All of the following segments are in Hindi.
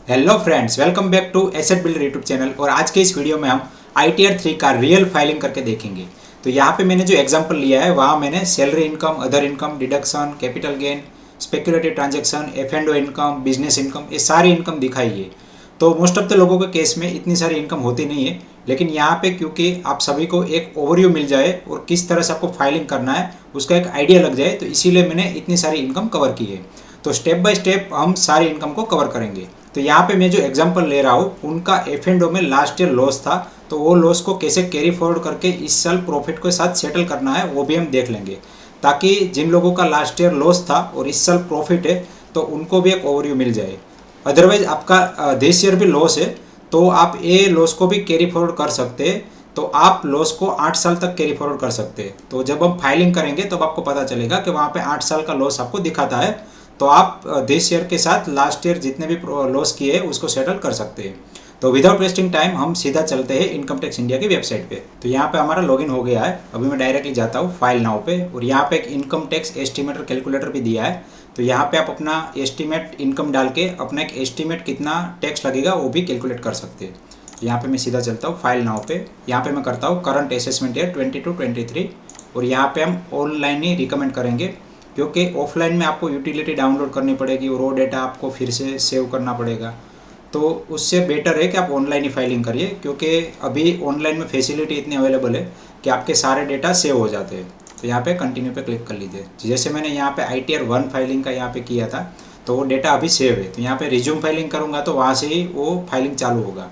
Hello friends, welcome back to asset builder YouTube channel. और आज के इस वीडियो में हम ITR 3 का रियल फाइलिंग करके देखेंगे। तो यहाँ पे मैंने जो एग्जांपल लिया है वहाँ मैंने salary income, other income, deduction, capital gain, speculative transaction, F&O income, business income, ये सारी इनकम दिखाई है। तो मोस्ट ऑफ द लोगों के केस में इतनी सारी इनकम होती नहीं है, लेकिन यहाँ पे क्योंकि आप सभी को एक ओवरव्यू मिल जाए और किस तरह से आपको फाइलिंग करना है उसका एक आइडिया लग जाए, तो इसीलिए मैंने इतनी सारी इनकम कवर की है। तो स्टेप बाय स्टेप हम सारी इनकम को कवर करेंगे। तो यहाँ पे मैं जो एग्जांपल ले रहा हूँ उनका F&O में लास्ट ईयर लॉस था, तो वो लॉस को कैसे कैरी फॉरवर्ड करके इस साल प्रॉफिट के साथ सेटल करना है वो भी हम देख लेंगे, ताकि जिन लोगों का लास्ट ईयर लॉस था और इस साल प्रॉफिट है तो उनको भी एक ओवरव्यू मिल जाए। अदरवाइज आपका दिस ईयर भी लॉस है तो आप ये लॉस को भी कैरी फॉरवर्ड कर सकते हैं। तो आप लॉस को 8 साल तक कैरी फॉरवर्ड कर सकते हैं। तो जब हम फाइलिंग करेंगे तब आपको पता चलेगा कि वहाँ पे 8 साल का लॉस आपको दिखाता है, तो आप दिस ईयर के साथ लास्ट ईयर जितने भी लॉस किए उसको सेटल कर सकते हैं। तो विदाउट वेस्टिंग टाइम हम सीधा चलते हैं इनकम टैक्स इंडिया की वेबसाइट पे। तो यहाँ पे हमारा लॉगिन हो गया है। अभी मैं डायरेक्टली जाता हूँ फाइल नाउ पे, और यहाँ पे एक इनकम टैक्स एस्टिमेटर कैलकुलेटर भी दिया है। तो यहाँ पे आप अपना एस्टिमेट इनकम डाल के अपना एक एस्टिमेट कितना टैक्स लगेगा वो भी कैलकुलेट कर सकते हैं। यहाँ पे मैं सीधा चलता हूँ फाइल नाउ पे। यहाँ पे मैं करता हूँ करंट असेसमेंट ईयर 22-23, और यहाँ पे हम ऑनलाइन ही रिकमेंड करेंगे, क्योंकि ऑफलाइन में आपको यूटिलिटी डाउनलोड करनी पड़ेगी और वो डेटा आपको फिर से सेव करना पड़ेगा। तो उससे बेटर है कि आप ऑनलाइन ही फाइलिंग करिए, क्योंकि अभी ऑनलाइन में फैसिलिटी इतनी अवेलेबल है कि आपके सारे डेटा सेव हो जाते हैं। तो यहाँ पे कंटिन्यू पे क्लिक कर लीजिए। जैसे मैंने यहाँ पे ITR 1 फाइलिंग का यहाँ पे किया था, तो वो डेटा अभी सेव है। तो यहाँ पे रिज्यूम फाइलिंग करूँगा तो वहाँ से ही वो फाइलिंग चालू होगा।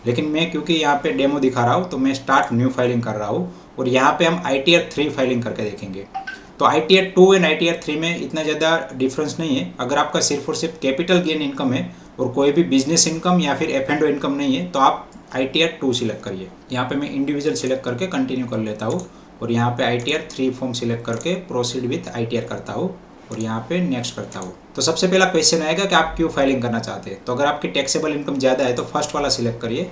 लेकिन मैं क्योंकि यहाँ पे डेमो दिखा रहा हूँ तो मैं स्टार्ट न्यू फाइलिंग कर रहा हूँ, और यहाँ पे हम ITR 3 फाइलिंग करके देखेंगे। तो ITR 2 एंड ITR 3 में इतना ज़्यादा डिफरेंस नहीं है। अगर आपका सिर्फ और सिर्फ कैपिटल गेन इनकम है और कोई भी बिजनेस इनकम या फिर F&O इनकम नहीं है, तो आप ITR 2 सिलेक्ट करिए। यहाँ पे मैं इंडिविजुअल सिलेक्ट करके कंटिन्यू कर लेता हूँ, और यहाँ पे ITR 3 फॉर्म सिलेक्ट करके प्रोसीड विथ ITR करता हूँ, और यहाँ पे नेक्स्ट करता हूँ। तो सबसे पहला क्वेश्चन आएगा कि आप क्यों फाइलिंग करना चाहते हैं। तो अगर आपकी टैक्सेबल इनकम ज़्यादा है तो फर्स्ट वाला सिलेक्ट करिए,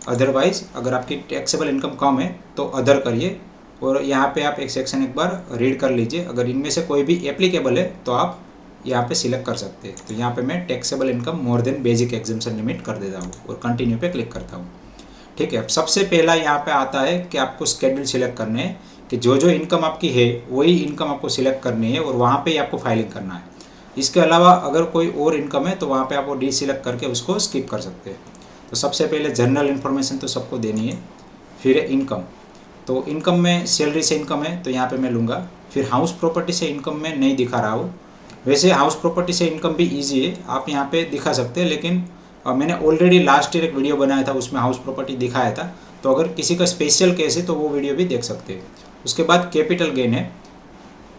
अदरवाइज अगर आपकी टैक्सेबल इनकम कम है तो अदर करिए। और यहाँ पे आप एक सेक्शन एक बार रीड कर लीजिए, अगर इनमें से कोई भी एप्लीकेबल है तो आप यहाँ पे सिलेक्ट कर सकते हैं। तो यहाँ पे मैं taxable income more than basic exemption limit कर देता हूँ और कंटिन्यू पे क्लिक करता हूँ। ठीक है, अब सबसे पहला यहाँ पे आता है कि आपको स्केड्यूल सिलेक्ट करने हैं, कि जो जो इनकम आपकी है वही इनकम आपको सिलेक्ट करनी है और वहाँ पर ही आपको फाइलिंग करना है। इसके अलावा अगर कोई और इनकम है तो वहाँ पर आप वो डी सिलेक्ट करके उसको स्किप कर सकते हैं। तो सबसे पहले जनरल इन्फॉर्मेशन तो सबको देनी है, फिर इनकम। तो इनकम में सैलरी से इनकम है तो यहाँ पे मैं लूँगा। फिर हाउस प्रॉपर्टी से इनकम में नहीं दिखा रहा हूँ। वैसे हाउस प्रॉपर्टी से इनकम भी इजी है, आप यहाँ पे दिखा सकते हैं, लेकिन मैंने ऑलरेडी लास्ट ईयर एक वीडियो बनाया था उसमें हाउस प्रॉपर्टी दिखाया था। तो अगर किसी का स्पेशल केस है तो वो वीडियो भी देख सकते हैं। उसके बाद कैपिटल गेन है,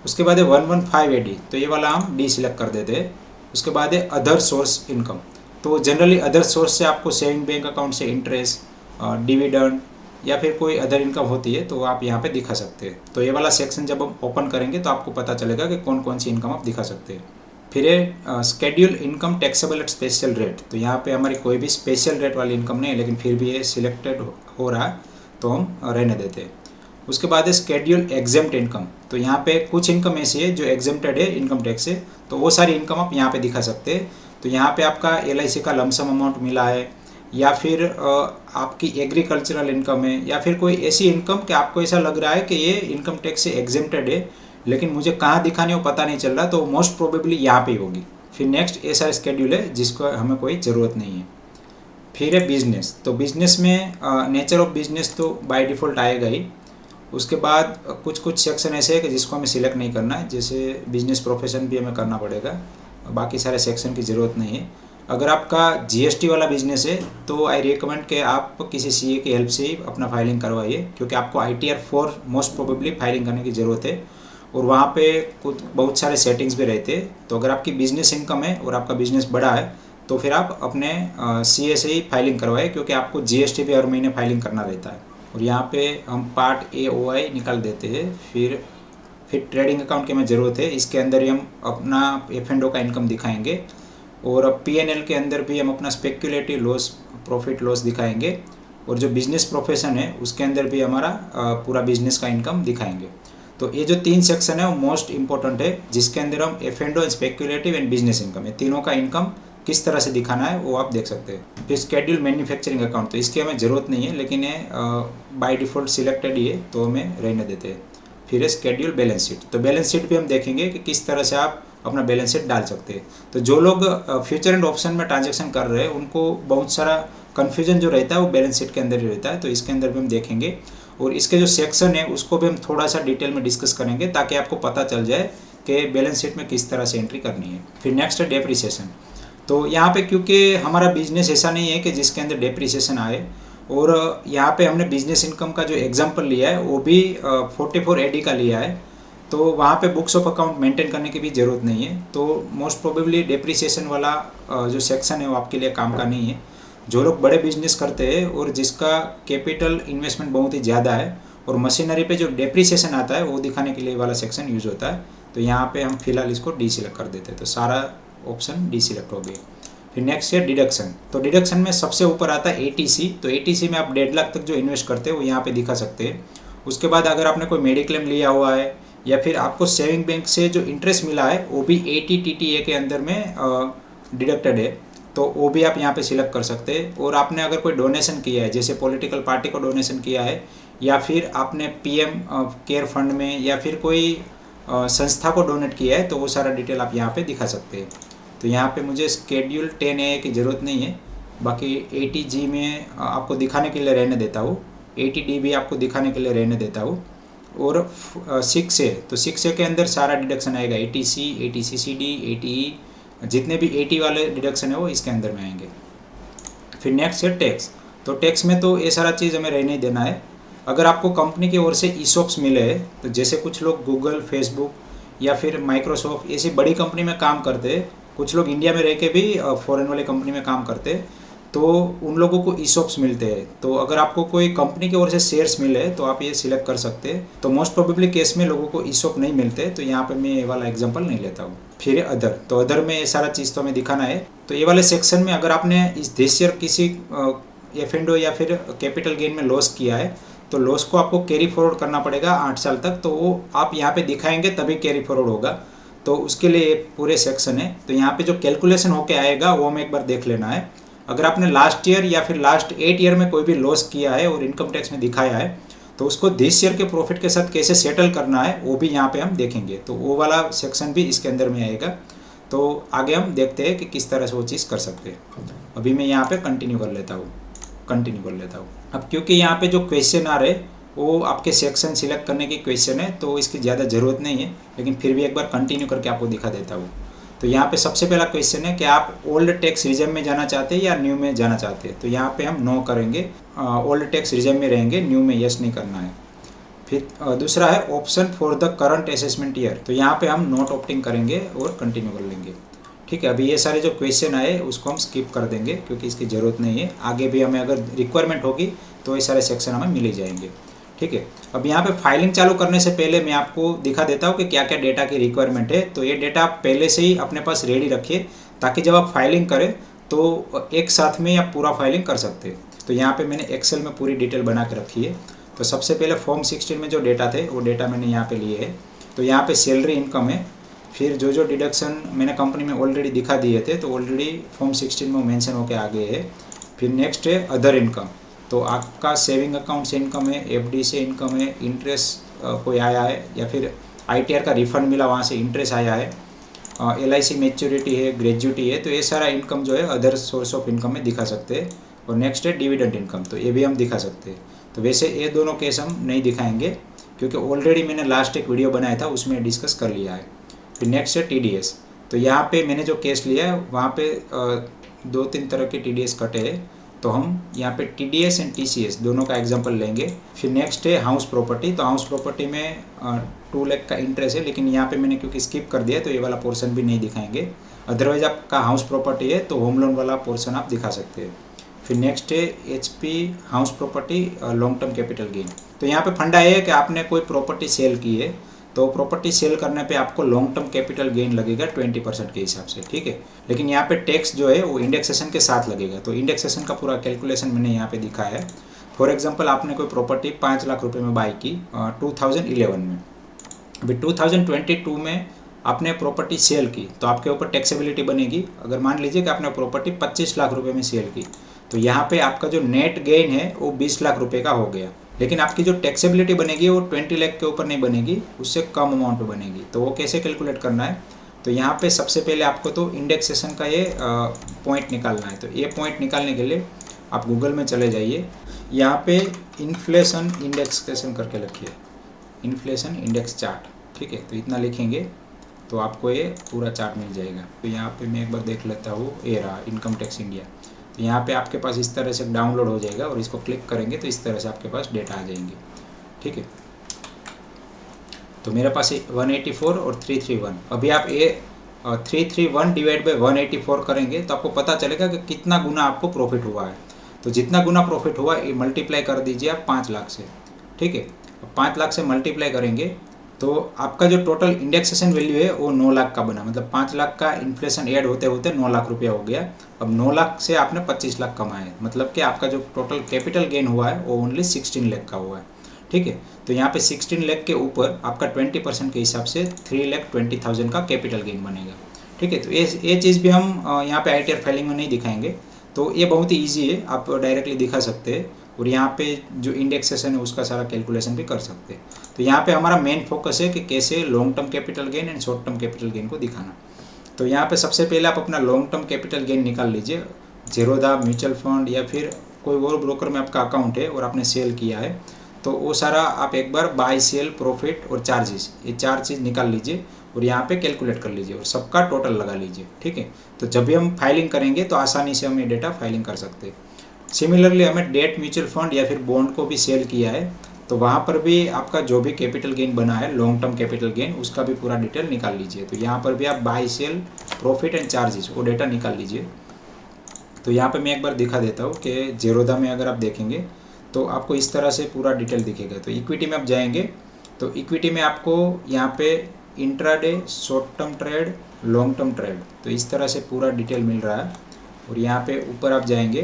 उसके बाद है 115 AD, तो ये वाला हम डी सिलेक्ट कर देते हैं। उसके बाद है अदर सोर्स इनकम। तो जनरली अदर सोर्स से आपको सेविंग बैंक अकाउंट से इंटरेस्ट, डिविडेंड या फिर कोई अदर इनकम होती है तो आप यहाँ पे दिखा सकते हैं। तो ये वाला सेक्शन जब हम ओपन करेंगे तो आपको पता चलेगा कि कौन कौन सी इनकम आप दिखा सकते हैं। फिर है schedule income taxable at special rate. तो यहाँ पे हमारी कोई भी स्पेशल रेट वाली इनकम नहीं है, लेकिन फिर भी ये सिलेक्टेड हो रहा है तो हम रहने देते हैं। उसके बाद है स्केड्यूल एग्जेम्प्ट इनकम। तो यहाँ पे कुछ इनकम ऐसी है जो एग्जेम्प्टेड है इनकम टैक्स से, तो वो सारी इनकम आप यहाँ पे दिखा सकते हैं। तो यहाँ पे आपका LIC का लमसम अमाउंट मिला है, या फिर आपकी एग्रीकल्चरल इनकम है, या फिर कोई ऐसी इनकम कि आपको ऐसा लग रहा है कि ये इनकम टैक्स से एग्जेम्प्टेड है, लेकिन मुझे कहाँ दिखाने वो पता नहीं चल रहा, तो मोस्ट प्रोबेबली यहाँ पे होगी। फिर नेक्स्ट ऐसा स्केड्यूल है जिसको हमें कोई ज़रूरत नहीं है। फिर है बिजनेस। तो बिजनेस में नेचर ऑफ बिजनेस तो बाय डिफ़ॉल्ट आएगा ही। उसके बाद कुछ कुछ सेक्शन ऐसे है कि जिसको हमें सिलेक्ट नहीं करना है, जैसे बिजनेस प्रोफेशन भी हमें करना पड़ेगा, बाकी सारे सेक्शन की ज़रूरत नहीं है। अगर आपका GST वाला बिजनेस है तो आई रिकमेंड कि आप किसी CA की हेल्प से ही अपना फाइलिंग करवाइए, क्योंकि आपको ITR 4 मोस्ट प्रोबेबली फाइलिंग करने की ज़रूरत है, और वहाँ पे कुछ बहुत सारे सेटिंग्स भी रहते हैं। तो अगर आपकी बिजनेस इनकम है और आपका बिजनेस बड़ा है तो फिर आप अपने CA से ही फाइलिंग करवाइए, क्योंकि आपको GST भी हर महीने फाइलिंग करना रहता है। और यहाँ पे हम पार्ट AOI निकाल देते हैं। फिर ट्रेडिंग अकाउंट की हमें ज़रूरत है, इसके अंदर ही हम अपना F&O का इनकम दिखाएंगे, और P&L के अंदर भी हम अपना स्पेक्युलेटिव लॉस, प्रॉफिट लॉस दिखाएंगे, और जो बिजनेस प्रोफेशन है उसके अंदर भी हमारा पूरा बिजनेस का इनकम दिखाएंगे। तो ये जो 3 सेक्शन है वो मोस्ट इंपॉर्टेंट है, जिसके अंदर हम F&O, speculative and business income, ये तीनों का इनकम किस तरह से दिखाना है वो आप देख सकते हैं। फिर शेड्यूल मैन्युफैक्चरिंग अकाउंट, तो इसकी हमें ज़रूरत नहीं है, लेकिन ये बाय डिफ़ॉल्ट सिलेक्टेड ही है तो हमें रहने देते हैं। फिर है शेड्यूल बैलेंस शीट, तो बैलेंस शीट भी हम देखेंगे कि किस तरह से आप अपना बैलेंस शीट डाल सकते हैं। तो जो लोग फ्यूचर एंड ऑप्शन में ट्रांजेक्शन कर रहे हैं उनको बहुत सारा कन्फ्यूजन जो रहता है वो बैलेंस शीट के अंदर ही रहता है, तो इसके अंदर भी हम देखेंगे। और इसके जो सेक्शन है उसको भी हम थोड़ा सा डिटेल में डिस्कस करेंगे ताकि आपको पता चल जाए कि बैलेंस शीट में किस तरह से एंट्री करनी है। फिर नेक्स्ट है डेप्रिसिएशन, तो यहाँ पे क्योंकि हमारा बिजनेस ऐसा नहीं है कि जिसके अंदर डेप्रिसिएशन आए, और यहाँ पे हमने बिजनेस इनकम का जो एग्जांपल लिया है वो भी 44 AD का लिया है, तो वहाँ पे बुक्स ऑफ अकाउंट मेंटेन करने की भी ज़रूरत नहीं है। तो मोस्ट प्रोबेबली डेप्रिसिएशन वाला जो सेक्शन है वो आपके लिए काम का नहीं है। जो लोग बड़े बिजनेस करते हैं और जिसका कैपिटल इन्वेस्टमेंट बहुत ही ज़्यादा है और मशीनरी पे जो डेप्रिसिएशन आता है वो दिखाने के लिए वाला सेक्शन यूज होता है, तो यहाँ पे हम फिलहाल इसको डी सिलेक्ट कर देते हैं, तो सारा ऑप्शन डी सिलेक्ट हो गया। फिर नेक्स्ट है डिडक्शन, तो डिडक्शन में सबसे ऊपर आता है ATC, तो ATC में आप 1.5 लाख तक जो इन्वेस्ट करते हैं वो यहाँ पे दिखा सकते हैं। उसके बाद अगर आपने कोई मेडिक्लेम लिया हुआ है या फिर आपको सेविंग बैंक से जो इंटरेस्ट मिला है वो भी ATTTA के अंदर में डिडक्टेड है, तो वो भी आप यहाँ पे सिलेक्ट कर सकते हैं। और आपने अगर कोई डोनेशन किया है, जैसे पॉलिटिकल पार्टी को डोनेशन किया है या फिर आपने PM केयर फंड में या फिर कोई संस्था को डोनेट किया है, तो वो सारा डिटेल आप यहाँ पे दिखा सकते हैं। तो यहाँ पे मुझे शेड्यूल 10A की ज़रूरत नहीं है, बाकी 80G में आपको दिखाने के लिए रहने देता हूँ, 80D भी आपको दिखाने के लिए रहने देता हूँ। और 6A, तो 6A के अंदर सारा डिडक्शन आएगा, ATC, ATCCD, ATE, जितने भी 80 वाले डिडक्शन है वो इसके अंदर में आएंगे। फिर नेक्स्ट है टैक्स, तो टैक्स में तो ये सारा चीज़ हमें रहने देना है। अगर आपको कंपनी की ओर से ESOPs मिले हैं, तो जैसे कुछ लोग गूगल, फेसबुक या फिर माइक्रोसॉफ्ट ऐसी बड़ी कंपनी में काम करते हैं, कुछ लोग इंडिया में रह के भी फॉरेन वाले कंपनी में काम करते हैं, तो उन लोगों को ESOPs मिलते हैं। तो अगर आपको कोई कंपनी की ओर से शेयर्स मिले तो आप ये सिलेक्ट कर सकते हैं। तो मोस्ट प्रोबेबली केस में लोगों को ESOP नहीं मिलते, तो यहाँ पे मैं ये वाला एग्जांपल नहीं लेता हूँ। फिर अदर, तो अदर में ये सारा चीज़ तो हमें दिखाना है। तो ये वाले सेक्शन में अगर आपने इस दिस ईयर किसी F&O या फिर कैपिटल गेन में लॉस किया है, तो लॉस को आपको कैरी फॉरवर्ड करना पड़ेगा 8 साल तक, तो वो आप यहाँ पे दिखाएंगे तभी कैरी फॉरवर्ड होगा। तो उसके लिए पूरे सेक्शन है, तो यहाँ पे जो कैलकुलेशन होके आएगा वो हमें एक बार देख लेना है। अगर आपने लास्ट ईयर या फिर लास्ट 8 ईयर में कोई भी लॉस किया है और इनकम टैक्स में दिखाया है, तो उसको दिस ईयर के प्रॉफिट के साथ कैसे सेटल करना है वो भी यहाँ पे हम देखेंगे, तो वो वाला सेक्शन भी इसके अंदर में आएगा। तो आगे हम देखते हैं कि किस तरह से वो चीज़ कर सकते हैं। अभी मैं यहाँ पे कंटिन्यू कर लेता हूँ। अब क्योंकि यहाँ पे जो क्वेश्चन आ रहे वो आपके सेक्शन सिलेक्ट करने की क्वेश्चन है, तो इसकी ज़्यादा ज़रूरत नहीं है, लेकिन फिर भी एक बार कंटिन्यू करके आपको दिखा देता हूँ। तो यहाँ पे सबसे पहला क्वेश्चन है कि आप ओल्ड टैक्स रिजिम में जाना चाहते हैं या न्यू में जाना चाहते हैं, तो यहाँ पे हम नो करेंगे, ओल्ड टैक्स रिजिम में रहेंगे, न्यू में यस नहीं करना है। फिर दूसरा है option for the current assessment year, तो यहाँ पे हम नॉट ऑप्टिंग करेंगे और कंटिन्यू कर लेंगे। ठीक है, अभी ये सारे जो क्वेश्चन आए उसको हम स्किप कर देंगे क्योंकि इसकी ज़रूरत नहीं है। आगे भी हमें अगर रिक्वायरमेंट होगी तो ये सारे सेक्शन हमें मिल ही जाएंगे। ठीक है, अब यहाँ पे फाइलिंग चालू करने से पहले मैं आपको दिखा देता हूँ कि क्या क्या डेटा की रिक्वायरमेंट है। तो ये डेटा आप पहले से ही अपने पास रेडी रखिए ताकि जब आप फाइलिंग करें तो एक साथ में आप पूरा फाइलिंग कर सकते हैं। तो यहाँ पे मैंने एक्सेल में पूरी डिटेल बना के रखी है। तो सबसे पहले फॉर्म 16 में जो डेटा थे वो डेटा मैंने यहाँ पे लिए है। तो यहाँ पे सैलरी इनकम है, फिर जो जो डिडक्शन मैंने कंपनी में ऑलरेडी दिखा दिए थे तो ऑलरेडी फॉर्म 16 में मेंशन होके आ गए है। फिर नेक्स्ट है अदर इनकम, तो आपका सेविंग अकाउंट से इनकम है, FD से इनकम है, इंटरेस्ट कोई आया है या फिर ITR का रिफंड मिला वहाँ से इंटरेस्ट आया है, LIC मैच्योरिटी है, ग्रेजुटी है, तो ये सारा इनकम जो है अदर सोर्स ऑफ इनकम में दिखा सकते हैं। और नेक्स्ट है डिविडेंड इनकम, तो ये भी हम दिखा सकते हैं। तो वैसे ये दोनों केस हम नहीं दिखाएंगे क्योंकि ऑलरेडी मैंने लास्ट एक वीडियो बनाया था उसमें डिस्कस कर लिया है। फिर नेक्स्ट है TDS, तो यहाँ पे मैंने जो केस लिया है वहाँ पे 2-3 तरह के TDS कटे हैं, तो हम यहाँ पे TDS एंड TCS दोनों का एग्जांपल लेंगे। फिर नेक्स्ट है हाउस प्रॉपर्टी, तो हाउस प्रॉपर्टी में 2 लाख का इंटरेस्ट है, लेकिन यहाँ पे मैंने क्योंकि स्किप कर दिया तो ये वाला पोर्शन भी नहीं दिखाएंगे। अदरवाइज आपका हाउस प्रॉपर्टी है तो होम लोन वाला पोर्शन आप दिखा सकते हैं। फिर नेक्स्ट है HP house property long term capital gain, तो यहाँ पे फंडा है कि आपने कोई प्रॉपर्टी सेल की है तो प्रॉपर्टी सेल करने पे आपको लॉन्ग टर्म कैपिटल गेन लगेगा 20% के हिसाब से। ठीक है, लेकिन यहाँ पे टैक्स जो है वो इंडेक्सेशन के साथ लगेगा, तो इंडेक्सेशन का पूरा कैलकुलेशन मैंने यहाँ पे दिखाया है। फॉर एग्जांपल आपने कोई प्रॉपर्टी 5 लाख रुपए में बाई की 2011 में, अभी 2022 में आपने प्रॉपर्टी सेल की तो आपके ऊपर टैक्सेबिलिटी बनेगी। अगर मान लीजिए कि आपने प्रॉपर्टी 25 लाख रुपए में सेल की तो यहाँ पे आपका जो नेट गेन है वो 20 लाख रुपए का हो गया, लेकिन आपकी जो टैक्सेबिलिटी बनेगी वो 20 लाख के ऊपर नहीं बनेगी, उससे कम अमाउंट पे बनेगी। तो वो कैसे कैलकुलेट करना है, तो यहाँ पे सबसे पहले आपको तो इंडेक्सेशन का ये पॉइंट निकालना है। तो ये पॉइंट निकालने के लिए आप गूगल में चले जाइए, यहाँ पे इन्फ्लेशन इंडेक्सेशन करके रखिए, इन्फ्लेशन इंडेक्स चार्ट, ठीक है। तो इतना लिखेंगे तो आपको ये पूरा चार्ट मिल जाएगा। तो यहाँ पे मैं एक बार देख लेता हूँ, ये रहा इनकम टैक्स इंडिया। तो यहाँ पे आपके पास इस तरह से डाउनलोड हो जाएगा और इसको क्लिक करेंगे तो इस तरह से आपके पास डेटा आ जाएंगे, ठीक है। तो मेरे पास 184 और 331, अभी आप ये 331 डिवाइड बाई 184 करेंगे तो आपको पता चलेगा कि कितना गुना आपको प्रॉफिट हुआ है। तो जितना गुना प्रॉफिट हुआ ये मल्टीप्लाई कर दीजिए आप 5 लाख से, ठीक है। 5 लाख से मल्टीप्लाई करेंगे तो आपका जो टोटल इंडेक्सेशन वैल्यू है वो 9 लाख का बना, मतलब 5 लाख का इन्फ्लेशन ऐड होते होते 9 लाख रुपया हो गया। अब 9 लाख से आपने 25 लाख कमाए, मतलब कि आपका जो टोटल कैपिटल गेन हुआ है वो ओनली 16 लाख का हुआ है, ठीक है। तो यहाँ पे 16 लाख के ऊपर आपका 20% के हिसाब से 3,20,000 का कैपिटल गेन बनेगा, ठीक है। तो ये चीज़ भी हम यहाँ पे ITR फाइलिंग में नहीं दिखाएंगे, तो ये बहुत ही ईजी है, आप डायरेक्टली दिखा सकते हैं और यहाँ पे जो इंडेक्सेशन है उसका सारा कैलकुलेशन भी कर सकते हैं। तो यहाँ पे हमारा मेन फोकस है कि कैसे long term capital gain and short term capital gain को दिखाना। तो यहाँ पे सबसे पहले आप अपना लॉन्ग टर्म कैपिटल गेन निकाल लीजिए। ज़ीरोधा म्यूचुअल फंड या फिर कोई और ब्रोकर में आपका अकाउंट है और आपने सेल किया है तो वो सारा आप एक बार बाय सेल प्रॉफिट और चार्जेस, ये 4 चीज़ निकाल लीजिए और यहाँ पे कैलकुलेट कर लीजिए और सबका टोटल लगा लीजिए, ठीक है। तो जब भी हम फाइलिंग करेंगे तो आसानी से हम ये डेटा फाइलिंग कर सकते हैं। सिमिलरली हमें डेट म्यूचुअल फंड या फिर बॉन्ड को भी सेल किया है तो वहाँ पर भी आपका जो भी कैपिटल गेन बना है लॉन्ग टर्म कैपिटल गेन उसका भी पूरा डिटेल निकाल लीजिए। तो यहाँ पर भी आप buy sell profit and charges वो डेटा निकाल लीजिए। तो यहाँ पे मैं एक बार दिखा देता हूँ कि ज़ीरोधा में अगर आप देखेंगे तो आपको इस तरह से पूरा डिटेल दिखेगा। तो इक्विटी में आप जाएंगे तो इक्विटी में आपको यहाँ पे intraday, short term trade, long term trade, तो इस तरह से पूरा डिटेल मिल रहा है। और यहाँ पे ऊपर आप जाएंगे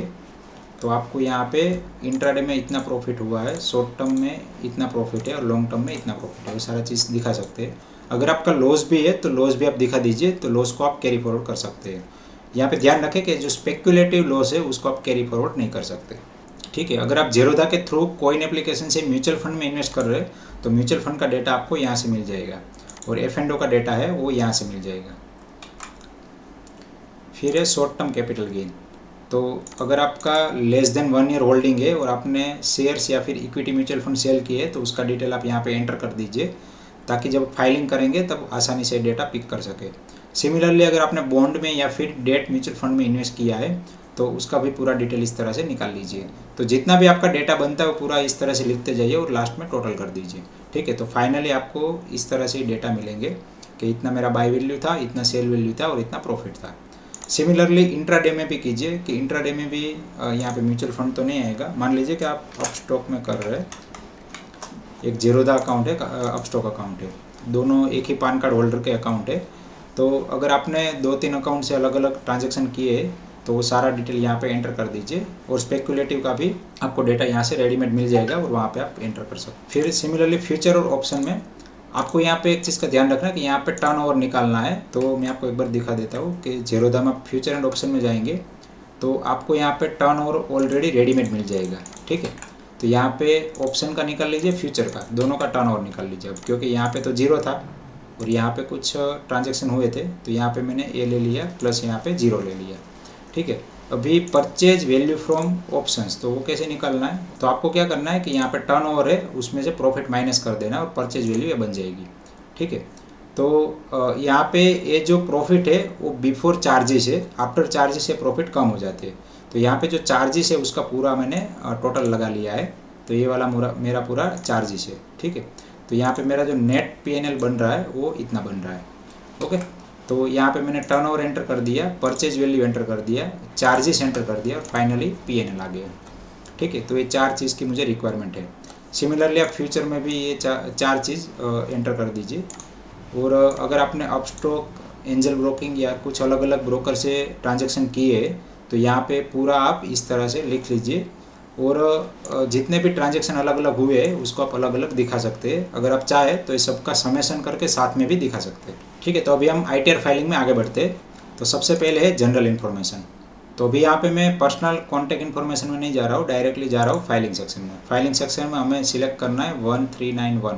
तो आपको यहाँ पे इंट्राडे में इतना प्रॉफिट हुआ है, शॉर्ट टर्म में इतना प्रॉफिट है और लॉन्ग टर्म में इतना प्रॉफिट है, वो सारा चीज़ दिखा सकते हैं। अगर आपका लॉस भी है तो लॉस भी आप दिखा दीजिए, तो लॉस को आप कैरी फॉरवर्ड कर सकते हैं। यहाँ पे ध्यान रखें कि जो स्पेक्युलेटिव लॉस है उसको आप कैरी फॉरवर्ड नहीं कर सकते, ठीक है। अगर आप ज़ीरोधा के थ्रू कोइन एप्लीकेशन से म्यूचुअल फंड में इन्वेस्ट कर रहे हैं तो म्यूचुअल फंड का डेटा आपको यहाँ से मिल जाएगा और F&O का डेटा है वो यहाँ से मिल जाएगा। फिर है शॉर्ट टर्म कैपिटल गेन। तो अगर आपका लेस देन 1 ईयर होल्डिंग है और आपने शेयर्स या फिर इक्विटी म्यूचुअल फंड सेल किए तो उसका डिटेल आप यहाँ पे एंटर कर दीजिए ताकि जब फाइलिंग करेंगे तब आसानी से डेटा पिक कर सके। सिमिलरली अगर आपने बॉन्ड में या फिर डेट म्यूचुअल फंड में इन्वेस्ट किया है तो उसका भी पूरा डिटेल इस तरह से निकाल लीजिए। तो जितना भी आपका डेटा बनता है वो पूरा इस तरह से लिखते जाइए और लास्ट में टोटल कर दीजिए, ठीक है। तो फाइनली आपको इस तरह से डेटा मिलेंगे कि इतना मेरा बाय वैल्यू था, इतना सेल वैल्यू था और इतना प्रॉफिट था। सिमिलरली इंट्राडे में भी कीजिए कि इंट्राडे में भी यहाँ पे म्यूचुअल फंड तो नहीं आएगा। मान लीजिए कि आप अपस्टॉक में कर रहे हैं, एक ज़ीरोधा अकाउंट है, अपस्टॉक अकाउंट है, दोनों एक ही पान कार्ड होल्डर के अकाउंट है। तो अगर आपने 2-3 अकाउंट से अलग अलग ट्रांजेक्शन किए तो वो सारा डिटेल यहाँ पे एंटर कर दीजिए और स्पेकुलेटिव का भी आपको डेटा यहाँ से रेडीमेड मिल जाएगा और वहाँ पे आप एंटर कर सकते। फिर सिमिलरली फ्यूचर और ऑप्शन में आपको यहाँ पे एक चीज़ का ध्यान रखना कि यहाँ पे टर्नओवर निकालना है। तो मैं आपको एक बार दिखा देता हूँ कि ज़ीरोधा में आप फ्यूचर एंड ऑप्शन में जाएंगे तो आपको यहाँ पे टर्नओवर ऑलरेडी रेडीमेड मिल जाएगा, ठीक है। तो यहाँ पे ऑप्शन का निकाल लीजिए, फ्यूचर का, दोनों का टर्नओवर निकाल लीजिए। अब क्योंकि यहाँ पे तो 0 था और यहाँ पे कुछ ट्रांजेक्शन हुए थे तो यहाँ पे मैंने ए ले लिया प्लस यहाँ पे 0 ले लिया, ठीक है। अभी परचेज वैल्यू फ्रॉम ऑप्शंस, तो वो कैसे निकालना है, तो आपको क्या करना है कि यहाँ पे टर्नओवर है उसमें से प्रॉफिट माइनस कर देना और परचेज वैल्यू ये बन जाएगी, ठीक है। तो यहाँ पे ये जो प्रॉफिट है वो बिफोर चार्जेस है, आफ्टर चार्जेस से प्रॉफिट कम हो जाते हैं। तो यहाँ पे जो चार्जेस है उसका पूरा मैंने टोटल लगा लिया है। तो ये वाला मेरा पूरा चार्जेस है, ठीक है। तो यहाँ पे मेरा जो नेट P&L बन रहा है वो इतना बन रहा है, ओके। तो यहाँ पे मैंने टर्नओवर एंटर कर दिया, परचेज वैल्यू एंटर कर दिया, चार्जेस एंटर कर दिया और फाइनली P&L आ गया, ठीक है। तो ये 4 चीज़ की मुझे रिक्वायरमेंट है। सिमिलरली आप फ्यूचर में भी ये 4 चीज़ एंटर कर दीजिए। और अगर आपने अपस्टॉक, एंजल ब्रोकिंग या कुछ अलग अलग ब्रोकर से ट्रांजेक्शन किए तो यहाँ पे पूरा आप इस तरह से लिख लीजिए और जितने भी ट्रांजेक्शन अलग अलग हुए उसको आप अलग अलग दिखा सकते हैं। अगर आप चाहे तो इस सबका समेशन करके साथ में भी दिखा सकते हैं। ठीक है, तो अभी हम ITR फाइलिंग में आगे बढ़ते हैं। तो सबसे पहले है जनरल इन्फॉर्मेशन। तो अभी यहाँ पे मैं पर्सनल कॉन्टैक्ट इन्फॉर्मेशन में नहीं जा रहा हूँ, डायरेक्टली जा रहा हूँ फाइलिंग सेक्शन में। फाइलिंग सेक्शन में हमें सिलेक्ट करना है 1391,